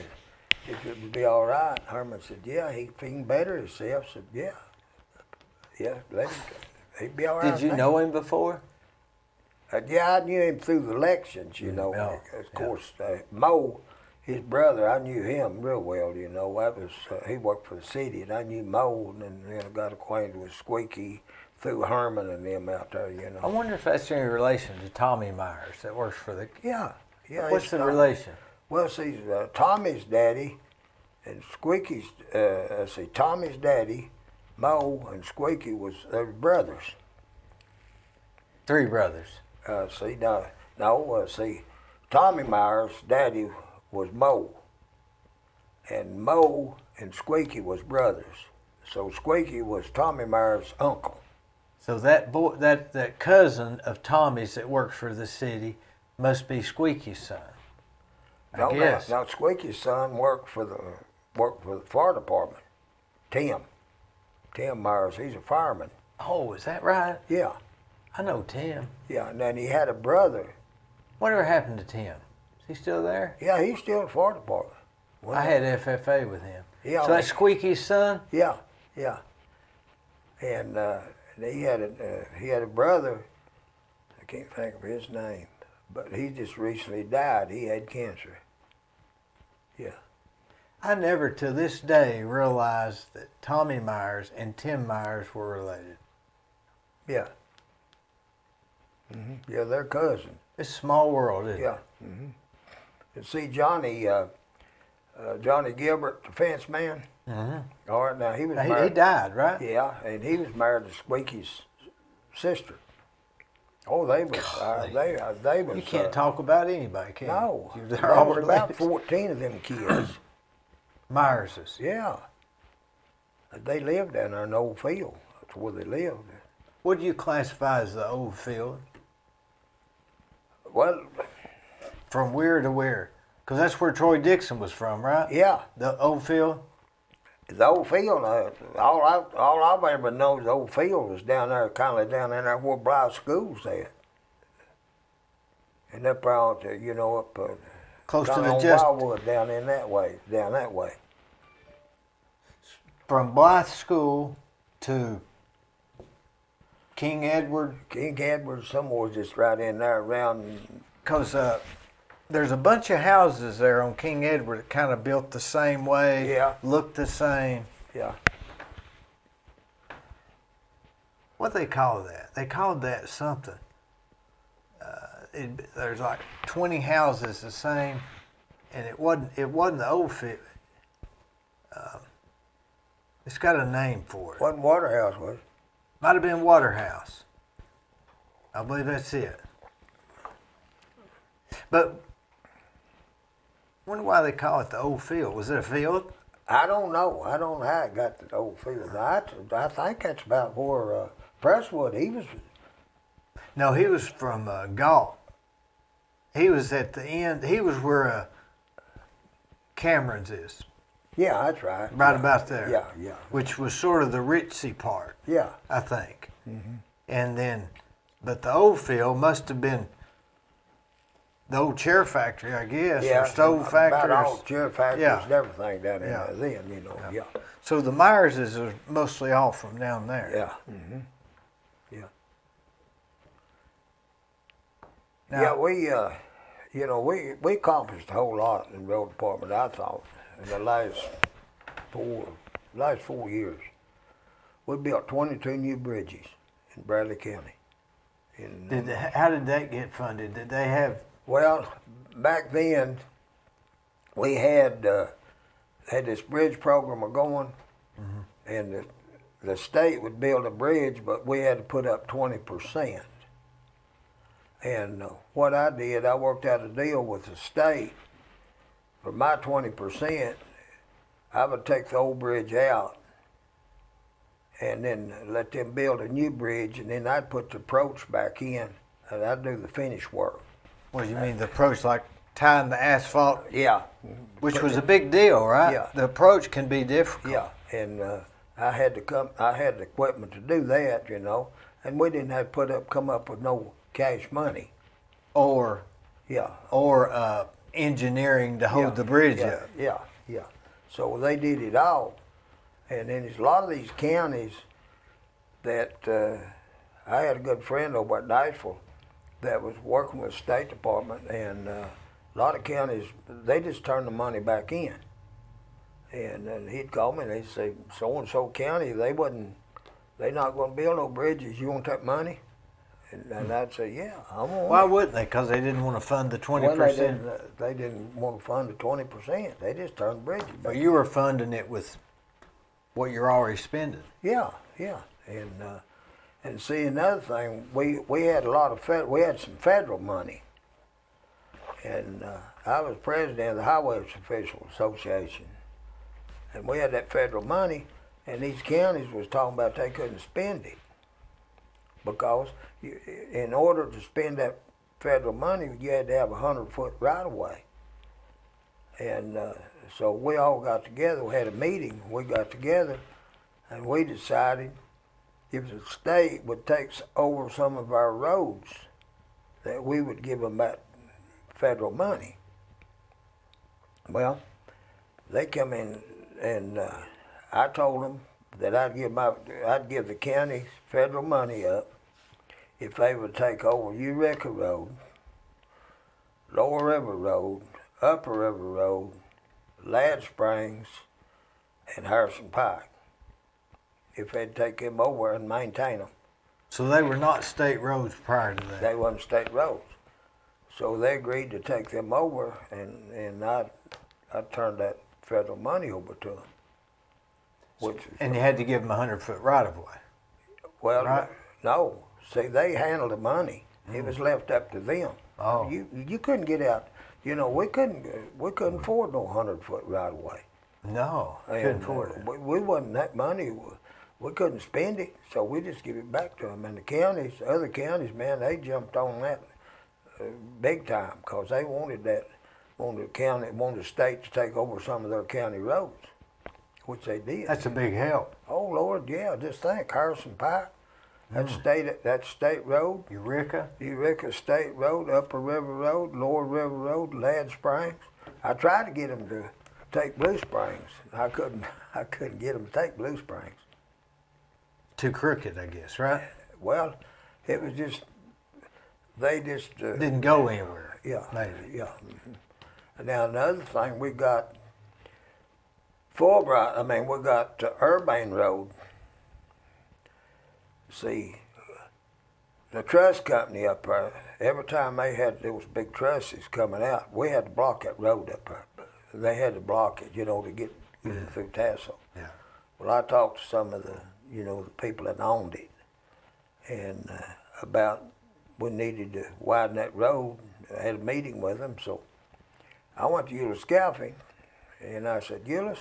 if it would be all right. Herman said, yeah, if he can better himself. I said, yeah, let him. He'd be all right. Did you know him before? Yeah, I knew him through the elections, Oh, Of course, Mo, his brother, I knew him real well, That was he worked for the city, and I knew Mo, and then I got acquainted with Squeaky through Herman and them out there, I wonder if that's any relation to Tommy Myers that works for the... Yeah. What's the relation? Well, see, Tommy's daddy and Squeaky's, Tommy's daddy, Mo, and Squeaky they were brothers. 3 brothers. Tommy Myers' daddy was Mo, And Mo and Squeaky was brothers. So Squeaky was Tommy Myers' uncle. So that boy, that cousin of Tommy's that works for the city, must be Squeaky's son. I guess. Now Squeaky's son worked for the fire department. Tim Myers, he's a fireman. Oh, is that right? Yeah. I know Tim. Yeah, and then he had a brother. Whatever happened to Tim? Is he still there? Yeah, he's still in the fire department. I had FFA with him. Yeah. So that's Squeaky's son? Yeah. And he had a brother. I can't think of his name, but he just recently died. He had cancer. Yeah. I never, to this day, realized that Tommy Myers and Tim Myers were related. Yeah. Yeah, they're cousins. It's a small world, isn't it? Yeah. And see, Johnny Gilbert, the fence man. All right, now he was married. He died, right? Yeah, and he was married to Squeaky's sister. Oh, they was. You can't talk about anybody, can you? No, They're there all was about related. 14 of them kids. Myerses. Yeah. They lived down there in the old field. That's where they lived. What do you classify as the old field? Well, From where to where? Because that's where Troy Dixon was from, right? yeah, The old field? the old field. All I've ever known is the old field was down there, kind of down in there where Blythe School's at. And up around, up Close to down the on just Wildwood, down that way. from Blythe School to King Edward. King Edward, somewhere just right in there around. Because there's a bunch of houses there on King Edward that kind of built the same way, Yeah. looked the same. Yeah. What do they call that? They called that something. There's like 20 houses the same, and it wasn't the old field. It's got a name for it. Wasn't Waterhouse, was it? Might have been Waterhouse. I believe that's it. But I wonder why they call it the old field. Was it a field? I don't know. I don't know how it got to the old field. I think that's about where Presswood, he was. No, he was from Galt. He was at the end. He was where Cameron's is. Yeah, that's right. Right yeah. about there. Yeah. Which was sort of the ritzy part, Yeah. I think. And then, but the old field must have been the old chair factory, I guess, Yeah. or stove factory. About all the chair factories Yeah. and everything down in Yeah. there then, Yeah. So the Myerses are mostly all from down there. Yeah. Yeah. Now, Yeah, we accomplished a whole lot in the road department, I thought, in the last 4 years. We built 22 new bridges in Bradley County. how did that get funded? Did they have? Well, back then, we had this bridge program going, and the state would build a bridge, but we had to put up 20%. And what I did, I worked out a deal with the state. For my 20%, I would take the old bridge out and then let them build a new bridge, and then I'd put the approach back in, and I'd do the finish work. What do you mean, the approach, like tying the asphalt? Yeah. Which was a big deal, right? Yeah. The approach can be difficult. Yeah, and I had the equipment to do that, and we didn't have to come up with no cash money. Or Yeah. engineering to hold the bridge yeah, up. Yeah. So they did it all. And then there's a lot of these counties that I had a good friend over at Niceville that was working with the State Department, and a lot of counties, they just turned the money back in. And then he'd call me and he'd say, so-and-so county, they're not going to build no bridges. You want that money? And I'd say, yeah, I want Why it. wouldn't they? Because they didn't want to fund the 20%. Well, they didn't want to fund the 20%. They just turned the bridges back. But you were funding it with what you're already spending. Yeah. And see, another thing, we had we had some federal money, and I was president of the Highway Official Association, And we had that federal money, and these counties was talking about they couldn't spend it because in order to spend that federal money, you had to have 100-foot right-of-way. And so we all got together. We had a meeting. We got together, and we decided if the state would take over some of our roads, that we would give them that federal money. Well, they come in, and I told them that I'd give the county federal money up if they would take over Eureka Road, Lower River Road, Upper River Road, Ladd Springs, and Harrison Pike. If they'd take them over and maintain them. So they were not state roads prior to that? They wasn't state roads. So they agreed to take them over, and I turned that federal money over to them. And you had to give them 100-foot right-of-way? Well, right? No. See, they handled the money. It was left up to them. Oh. You couldn't get out. You know, we couldn't afford no 100-foot right-of-way. No, couldn't afford it. We wasn't that money. We couldn't spend it, so we just give it back to them. And the counties, other counties, man, they jumped on that big time because they wanted the state to take over some of their county roads, which they did. That's a big help. Oh Lord, yeah. Just think, Harrison Pike, that state road. Eureka State Road, Upper River Road, Lower River Road, Ladd Springs. I tried to get them to take Blue Springs. I couldn't get them to take Blue Springs. Too crooked, I guess, right? Well, it was just, they just... didn't go anywhere. Yeah, maybe. Yeah. Now, another thing, we got we got Urbane Road. See, the truss company up there, every time there was big trusses coming out, we had to block that road up there. They had to block it, to get through Tassel. Yeah. Well, I talked to some of the people that owned it, and about we needed to widen that road. I had a meeting with them, so I went to Euless Scalfing, and I said, Euless,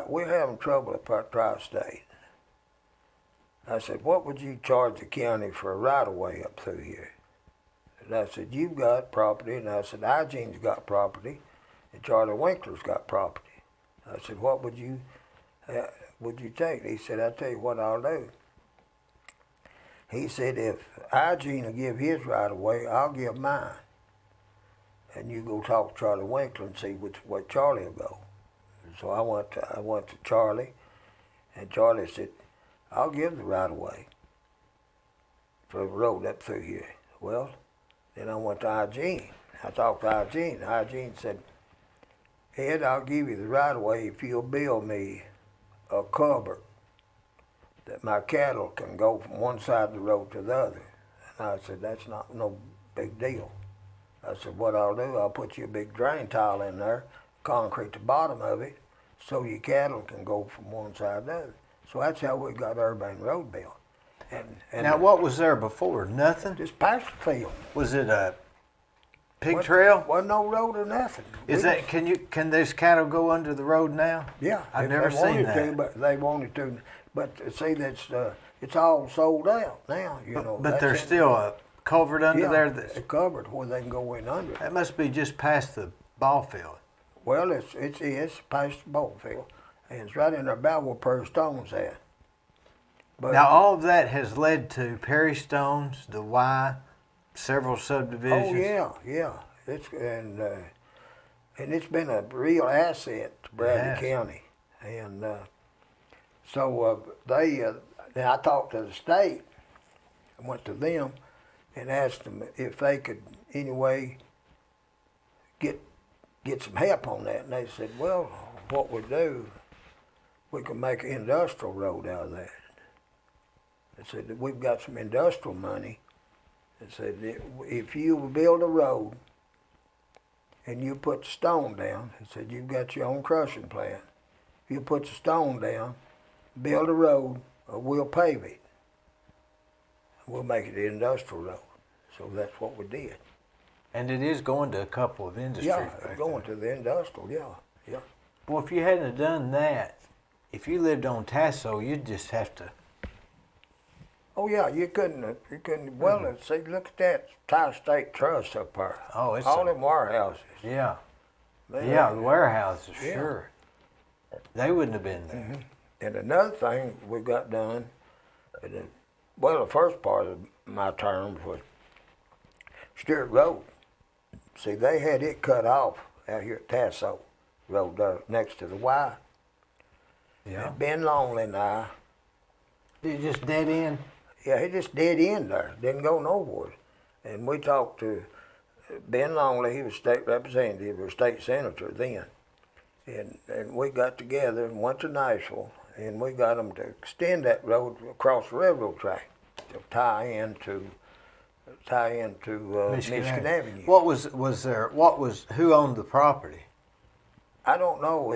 we're having trouble up our tri-state. I said, what would you charge the county for a right-of-way up through here? And I said, you've got property, and I said, Igene's got property, and Charlie Winkler's got property. I said, what would you take? He said, I'll tell you what I'll do. He said, if Igene will give his right-of-way, I'll give mine. And you go talk to Charlie Winkler and see where Charlie will go. So I went to Charlie, and Charlie said, I'll give the right-of-way for the road up through here. Well, then I went to Igene. I talked to Igene. Igene said, Ed, I'll give you the right-of-way if you'll build me a culvert that my cattle can go from one side of the road to the other. And I said, that's not no big deal. I said, what I'll do, I'll put you a big drain tile in there, concrete the bottom of it, so your cattle can go from one side to the other. So that's how we got Urbane Road built. And now, what was there before? Nothing? Just pasture field. Was it a pig trail? Wasn't no road or nothing. Can those cattle go under the road now? Yeah, I've never seen that. But they wanted to. But see, it's all sold out now. But there's still a culvert under there. That's a culvert where they can go in under. That must be just past the ball field. Well, it's past the ball field, and it's right in there about where Perry Stone's at. But now all of that has led to Perry Stone's, the Y, several subdivisions. Oh yeah. And it's been a real asset to Bradley County, and so now I talked to the state. I went to them and asked them if they could anyway get some help on that, and they said, well, what we do, we can make an industrial road out of that. They said that we've got some industrial money. They said if you build a road and you put the stone down, they said you've got your own crushing plant. If you put the stone down, build a road, or we'll pave it. We'll make it an industrial road. So that's what we did. And it is going to a couple of industries. Yeah, it's going to the industrial, yeah. Well, if you hadn't have done that, if you lived on Tasso, you'd just have to. Oh yeah, you couldn't. Well, see, look at that Tire State Trust up there. Oh, it's all them warehouses. Yeah. Man, Yeah, the warehouses, yeah. sure. They wouldn't have been there. Mm-hmm. And another thing we got done, the first part of my term was Stewart Road. See, they had it cut off out here at Tasso Road there next to the Y. Yeah. And Ben Longley and I, Did it just dead end? yeah, he just dead end there, didn't go nowhere. And we talked to Ben Longley, he was state representative or state senator then. And we got together and went to Nashville, and we got them to extend that road across the railroad track to tie into Michigan Avenue. What was there? Who owned the property? I don't know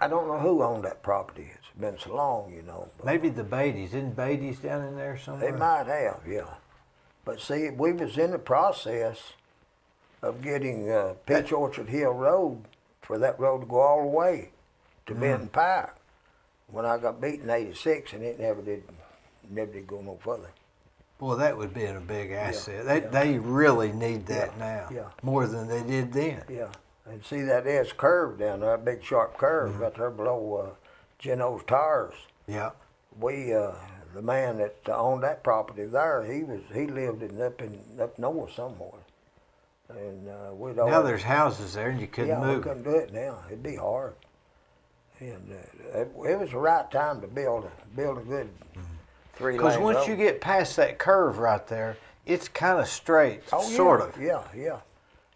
I don't know who owned that property. It's been so long, you know. Maybe the Beatties. Isn't Beatties down in there somewhere? They might have, yeah. But see, we was in the process of getting Pitch Orchard Hill Road for that road to go all the way to Benton Pike. When I got beat in '86, and it never did go no further. Well, that would be a big asset. They really need that now, yeah. more than they did then. Yeah, and see that S curve down there, that big sharp curve right there below Geno's Tires. Yeah. We, the man that owned that property there, he lived up north somewhere, and we'd Now there's houses there, and you couldn't we move. couldn't do it now. It'd be hard, and it was the right time to build a good 3-lane Because once road. you get past that curve right there, it's kind of straight, sort of. Yeah, yeah.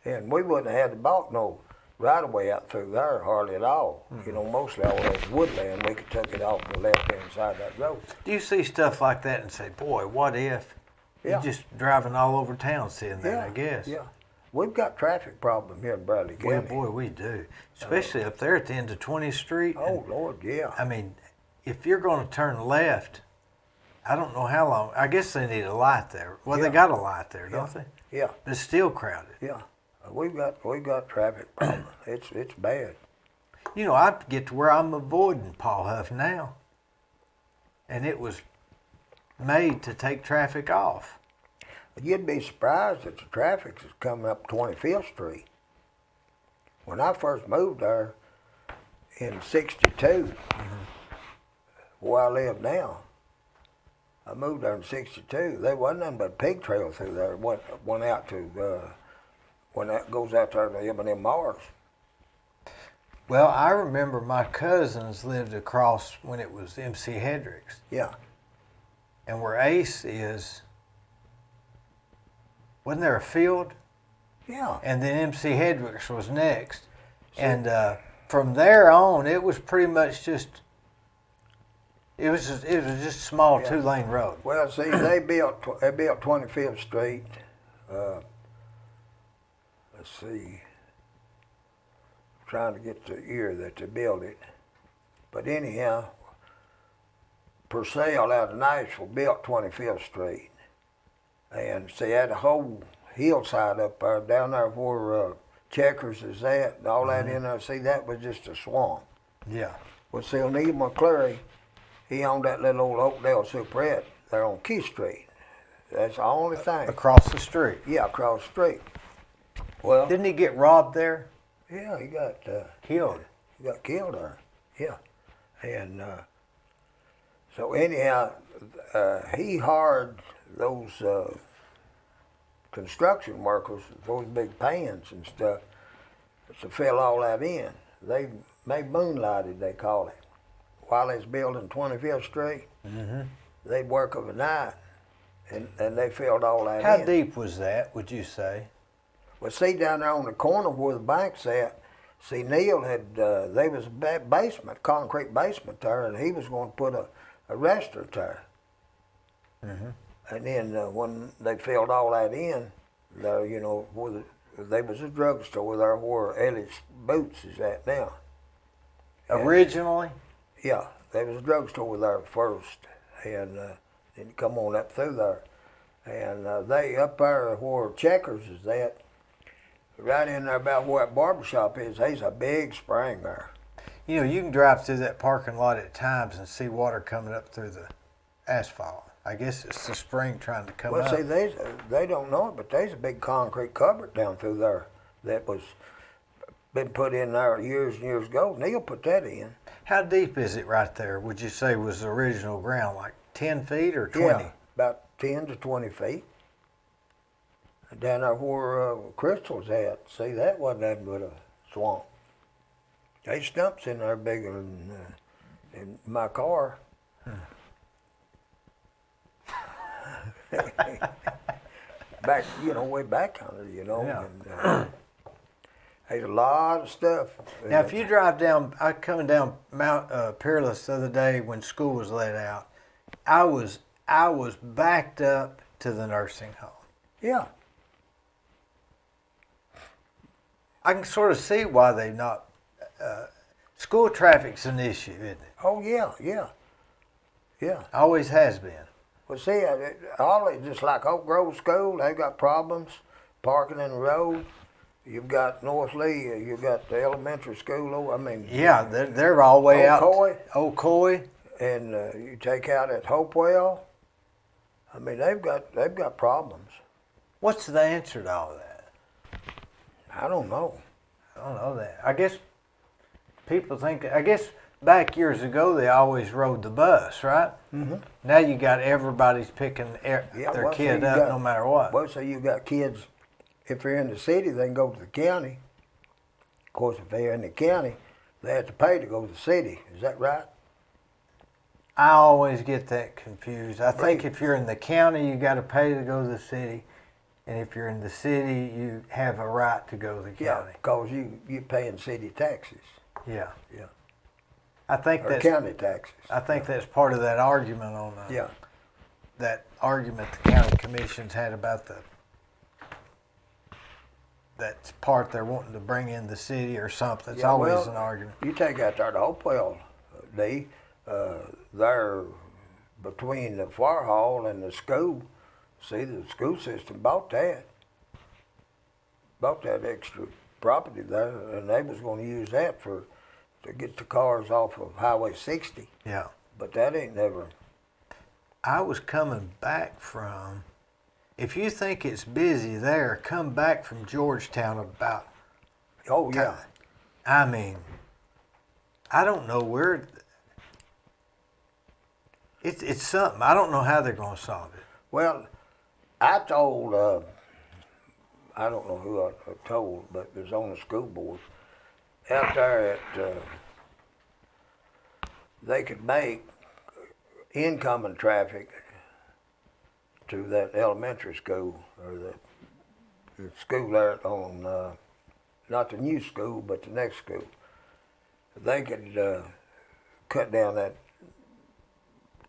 And we wouldn't have had to bought no right of way out through there hardly at all. You know, mostly all that was woodland. We could take it off the left hand side of that road. Do you see stuff like that and say, boy, what if? Yeah. You're just driving all over town seeing that, I guess. Yeah. We've got traffic problem here in Bradley Well, County. boy, we do. Especially up there at the end of 20th Street. Oh, Lord, yeah. I mean, if you're going to turn left, I don't know how long. I guess they need a light there. Well, they got a light there, don't they? Yeah, But it's still crowded. yeah. We've got traffic problem. It's bad. You know, I get to where I'm avoiding Paul Huff now. And it was made to take traffic off. You'd be surprised that the traffic is coming up 25th Street. When I first moved there in '62, where I live now, I moved there in '62. There wasn't nothing but pig trail through there. It went out to when that goes out there to M&M Mars. Well, I remember my cousins lived across when it was MC Hedrick's. Yeah, And where Ace is, wasn't there a field? yeah. And then MC Hedrick's was next. And from there on, it was pretty much just, it was just a small 2-lane road. Well, see, they built 25th Street. Let's see. I'm trying to get the year that they built it. But anyhow, Purcell out of Nashville built 25th Street. And see, had a whole hillside up there, down there where Checkers is at, and all that in there. See, that was just a swamp. Yeah. Well, see, O'Neill McCleary, he owned that little old Oakdale Superette there on Key Street. That's the only thing. Across the street. Yeah, across the street. Well, Didn't he get robbed there? yeah, he got Killed. He got killed there. Yeah, and so anyhow, he hired those construction workers, those big pans and stuff, to fill all that in. They moonlighted, they call it. While they was building 25th Street, they'd work overnight, and they filled all that How in. deep was that, would you say? Well, see, down there on the corner where the bank's at, see, Neil had, there was a basement, concrete basement there, and he was going to put a restaurant there. And then when they filled all that in, there, you know, where there was a drugstore there where Elliott's Boots is at now. Originally? Yeah, there was a drugstore there first, and then you come on up through there. And they, up there where Checkers is at, right in there about where that barber shop is, there's a big spring there. You know, you can drive through that parking lot at times and see water coming up through the asphalt. I guess it's the spring trying to come up. Well, see, they don't know it, but there's a big concrete cupboard down through there that was been put in there years and years ago. Neil put that in. How deep is it right there, would you say was the original ground? Like 10 feet or 20? Yeah, about 10 to 20 feet. Down there where Crystal's at, see, that wasn't nothing but a swamp. There's stumps in there bigger than in my car. Back, way back under, Yeah. and there's a lot of stuff. Now, if you drive down, I coming down Mount Peerless the other day when school was let out, I was backed up to the nursing home. Yeah. I can sort of see why they not. School traffic's an issue, isn't it? Oh, yeah. Always has been. Well, see, all just like Oak Grove School, they've got problems parking in the road. You've got North Lee, you've got the elementary school. Yeah, they're all the way out. Old Coy. And you take out at Hopewell. They've got problems. What's the answer to all that? I don't know. I don't know that. I guess people think. I guess back years ago they always rode the bus, right? Mm-hmm. Now you got everybody's picking their kid up no matter what. Well, so you got kids. If they're in the city, they can go to the county. Of course, if they're in the county, they have to pay to go to the city. Is that right? I always get that confused. I think if you're in the county, you got to pay to go to the city, and if you're in the city, you have a right to go to the county. Yeah, because you're paying city taxes. Yeah. Yeah. I think or that's county taxes. I think that's part of that argument on yeah. That argument the county commissions had about that part they're wanting to bring in the city or something. It's always an argument. You take out there to Hopewell, Dee, there between the fire hall and the school. See, the school system bought that extra property there, and they was going to use that to get the cars off of Highway 60. Yeah. But that ain't never. I was coming back from. If you think it's busy there, come back from Georgetown about. Oh yeah. I don't know where. It's something. I don't know how they're going to solve it. Well, I told. I don't know who I told, but it was on the school board. Out there at. They could make incoming traffic to that elementary school or the school there on, not the new school, but the next school. They could cut down that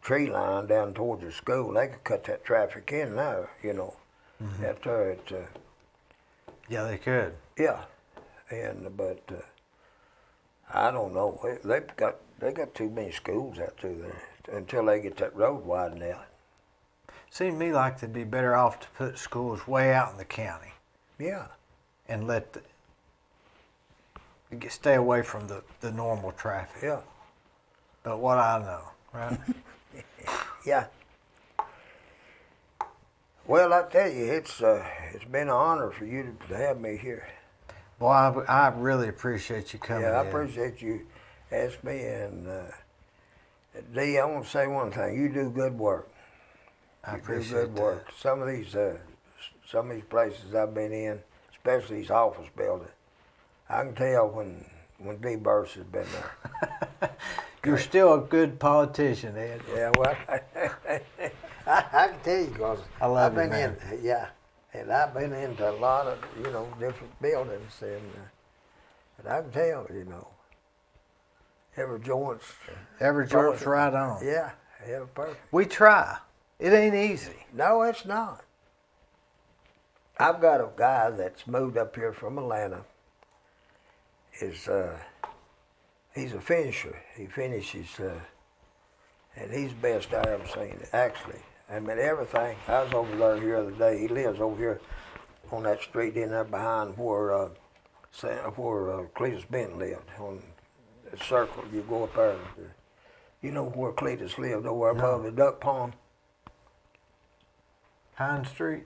tree line down towards the school. They could cut that traffic in there, Mm-hmm. out there at. Yeah, they could. Yeah, but I don't know. They got too many schools out through there until they get that road widened out. Seemed to me like they'd be better off to put schools way out in the county. Yeah. And stay away from the normal traffic. Yeah. But what I know, right? Yeah. Well, I tell you, it's been an honor for you to have me here. Well, I really appreciate you coming. Yeah, I appreciate you asking me. And Dee, I want to say one thing: you do good work. I You appreciate do good work. that. Some of these places I've been in, especially these office buildings, I can tell when Dee Burris has been there. You're still a good politician, Ed. Yeah, well, I can tell you because I've been man. and I've been into a lot of different buildings, and I can tell every joint's perfect. right on. Yeah, perfect. We try. It ain't easy. No, it's not. I've got a guy that's moved up here from Atlanta. He's a finisher. He finishes, and he's the best I ever seen. Actually, everything. I was over there the other day. He lives over here on that street in there behind where Cletus Benton lived, on the circle. You go up there. You know where Cletus lived, over above the duck pond? Hine Street?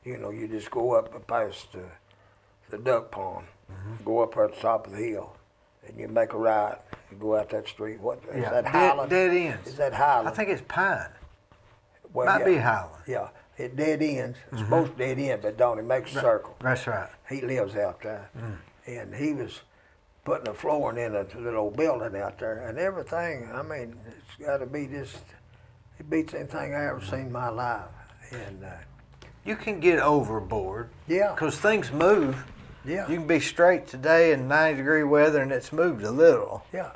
You know, you just go up past the duck pond, go up there at the top of the hill, and you make a right and go out that street. What is that, Highland? Dead ends. Is that Highland? I think it's Pine. Well, Might be Highland. Yeah, it dead ends. It's supposed to dead end, but don't it makes a circle. That's right. He lives out there, and he was putting a flooring in a little building out there, and everything. I mean, it's got to be just. It beats anything I ever seen in my life, and. You can get overboard. Yeah. Because things move. Yeah. You can be straight today in 90-degree weather and it's moved a little. Yeah.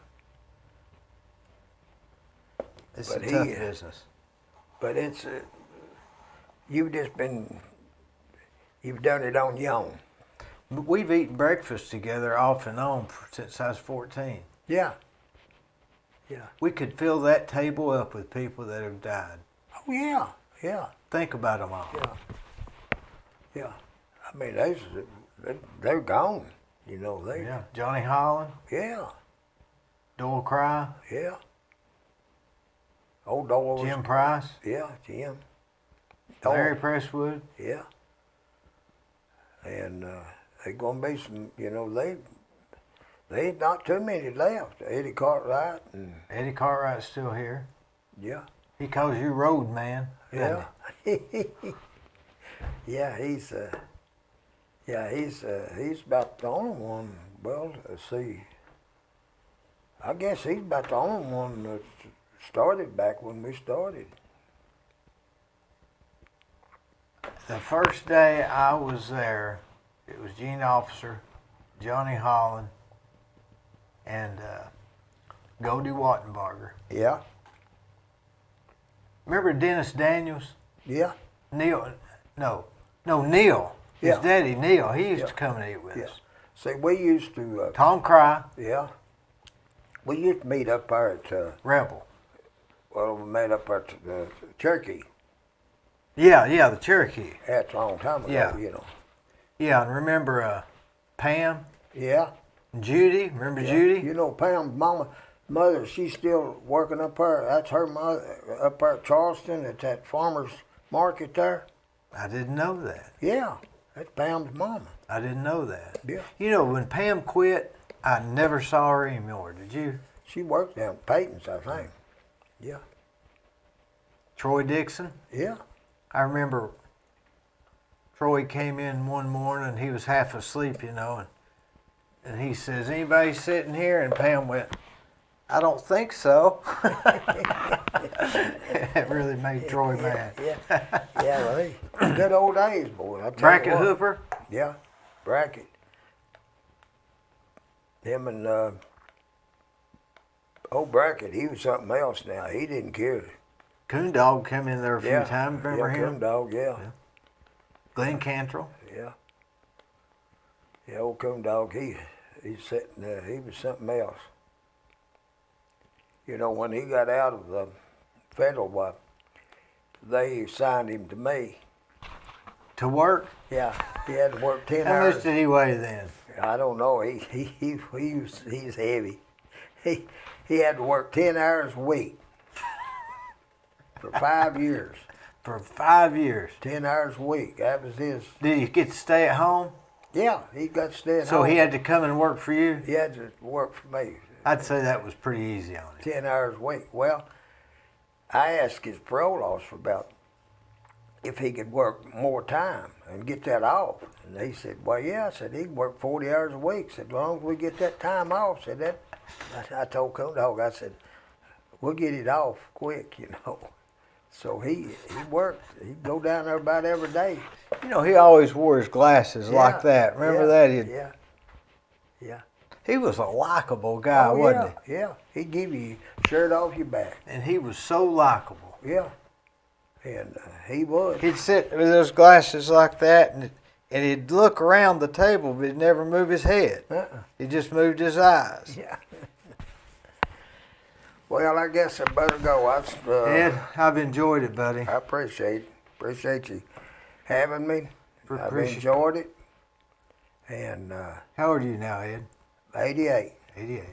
It's a tough business. But it's, you've done it on your own. We've eaten breakfast together off and on since I was 14. Yeah. Yeah. We could fill that table up with people that have died. Oh, yeah. Yeah. Think about them all. Yeah. Yeah. I mean, they're gone. You know, Yeah. Johnny Holland. Yeah. Doyle Cry. Yeah. Old Doyle. Jim Price. Yeah, Jim. Larry Presswood. Yeah. And they gonna be some, you know, they ain't not too many left. Eddie Cartwright and Eddie Cartwright's still here. yeah. He calls you road man. Yeah. Yeah, he's about the only one. Well, let's see. I guess he's about the only one that started back when we started. The first day I was there, it was Gene Officer, Johnny Holland, and Goldie Wattenbarger. Yeah. Remember Dennis Daniels? Yeah. Neil. His Yeah. daddy, Neil, he used to come and eat with Yeah. us. See, we used to. Tom Cry, Yeah. We used to meet up there at. Rebel. Well, we met up at the Cherokee. Yeah, the Cherokee. That's a long time ago. Yeah. You know. Yeah, and remember Pam Yeah. and Judy? Remember Yeah. Judy? You know, Pam's mother, she's still working up there. That's her mother up there at Charleston at that farmer's market there. I didn't know that. Yeah, that's Pam's mama. I didn't know that. Yeah. You know, when Pam quit, I never saw her anymore. Did you? She worked down at Peyton's, I think. Yeah. Troy Dixon? Yeah. I remember Troy came in one morning, he was half asleep, you know, and he says, "Anybody sitting here?" And Pam went, "I don't think so." It really made Troy mad. Yeah. Yeah, well, good old days, boy. I tell you Brackett what. Hooper? Yeah, Brackett. Him and old Brackett, he was something else now. He didn't care. Coon Dog came in there a few times, remember yeah, him? Coon Dog, yeah. Glenn Cantrell? Yeah. Yeah, old Coon Dog, he's sitting there. He was something else. You know, when he got out of the federal, they signed him to me. To work? Yeah, he had to work 10 How hours. much did he weigh then? I don't know. He's heavy. He had to work 10 hours a week for 5 years. For 5 years. 10 hours a week. That was his. Did he get to stay at home? Yeah, he got to stay at So home. he had to come and work for you? He had to work for me. I'd say that was pretty easy on him. 10 hours a week. Well, I asked his parole officer about if he could work more time and get that off. And he said, well, yeah. I said, he can work 40 hours a week. I said, as long as we get that time off. Said that. I told Coon Dog, I said, we'll get it off quick, you know. So he worked. He'd go down there about every day. You know, he always wore his glasses like that. Remember that? Yeah. He was a likable guy, wasn't he? Yeah. He'd give you your shirt off your back. And he was so likable. Yeah. And he was. He'd sit with those glasses like that, and he'd look around the table, but he'd never move his head. He just moved his eyes. Yeah. Well, I guess I better go. Ed, I've enjoyed it, buddy. I appreciate you having me, I've enjoyed it. And How old are you now, Ed? 88. 88.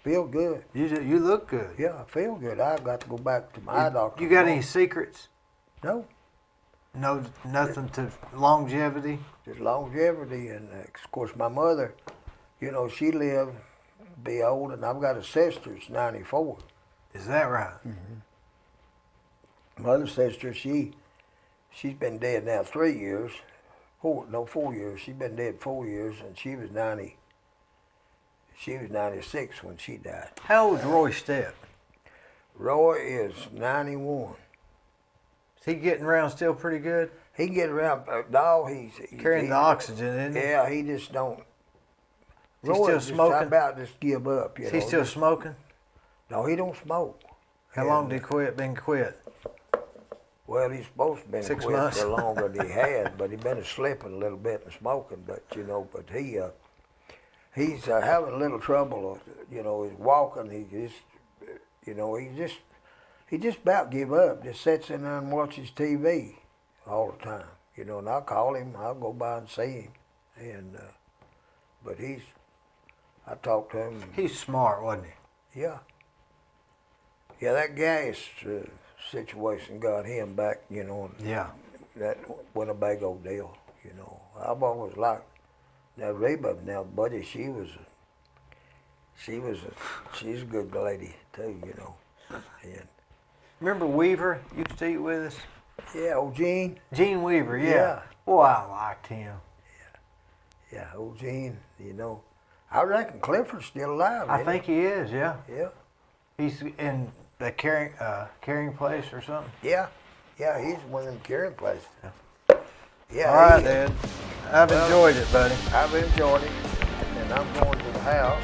Feel good. You look good. Yeah, I feel good. I've got to go back to my eye doctor. You got any secrets? No. No, nothing to longevity? Just longevity. And of course, my mother, you know, she lived, be old, and I've got a sister that's 94. Is that right? My other sister, she's been dead now 3 years. 4 years. She's been dead 4 years, and she was 90. She was 96 when she died. How old's Roy Stepp? Roy is 91. Is he getting around still pretty good? He can get around. No, he's Carrying the oxygen, isn't he? Yeah, he just don't. Is he still smoking? Just about just give up. Is he still smoking? No, he don't smoke. How long did he been quit? Well, he's supposed to been 6 quit months. for longer than he had, but he's been slipping a little bit and smoking. But you know, he's having a little trouble. You know, he's walking. He just about give up. Just sits in there and watches TV all the time. You know, and I'll call him. I'll go by and see him. And but I talked to him. He's smart, wasn't he? Yeah. Yeah, that gas situation got him back, you know. Yeah. That Winnebago deal, you know. I've always liked that Reba now, buddy. She's a good lady too, you know. And Remember Weaver used to eat with us? yeah, old Gene. Gene Weaver, yeah. Yeah. Boy, I liked him. Yeah, old Gene. You know, I reckon Clifford's still alive. I isn't think he is, yeah. he? Yeah. He's in the carrying place or something. Yeah. Yeah, he's one of them carrying places. Yeah. All right, Ed. I've enjoyed it, buddy. I've enjoyed it, and I'm going to the house.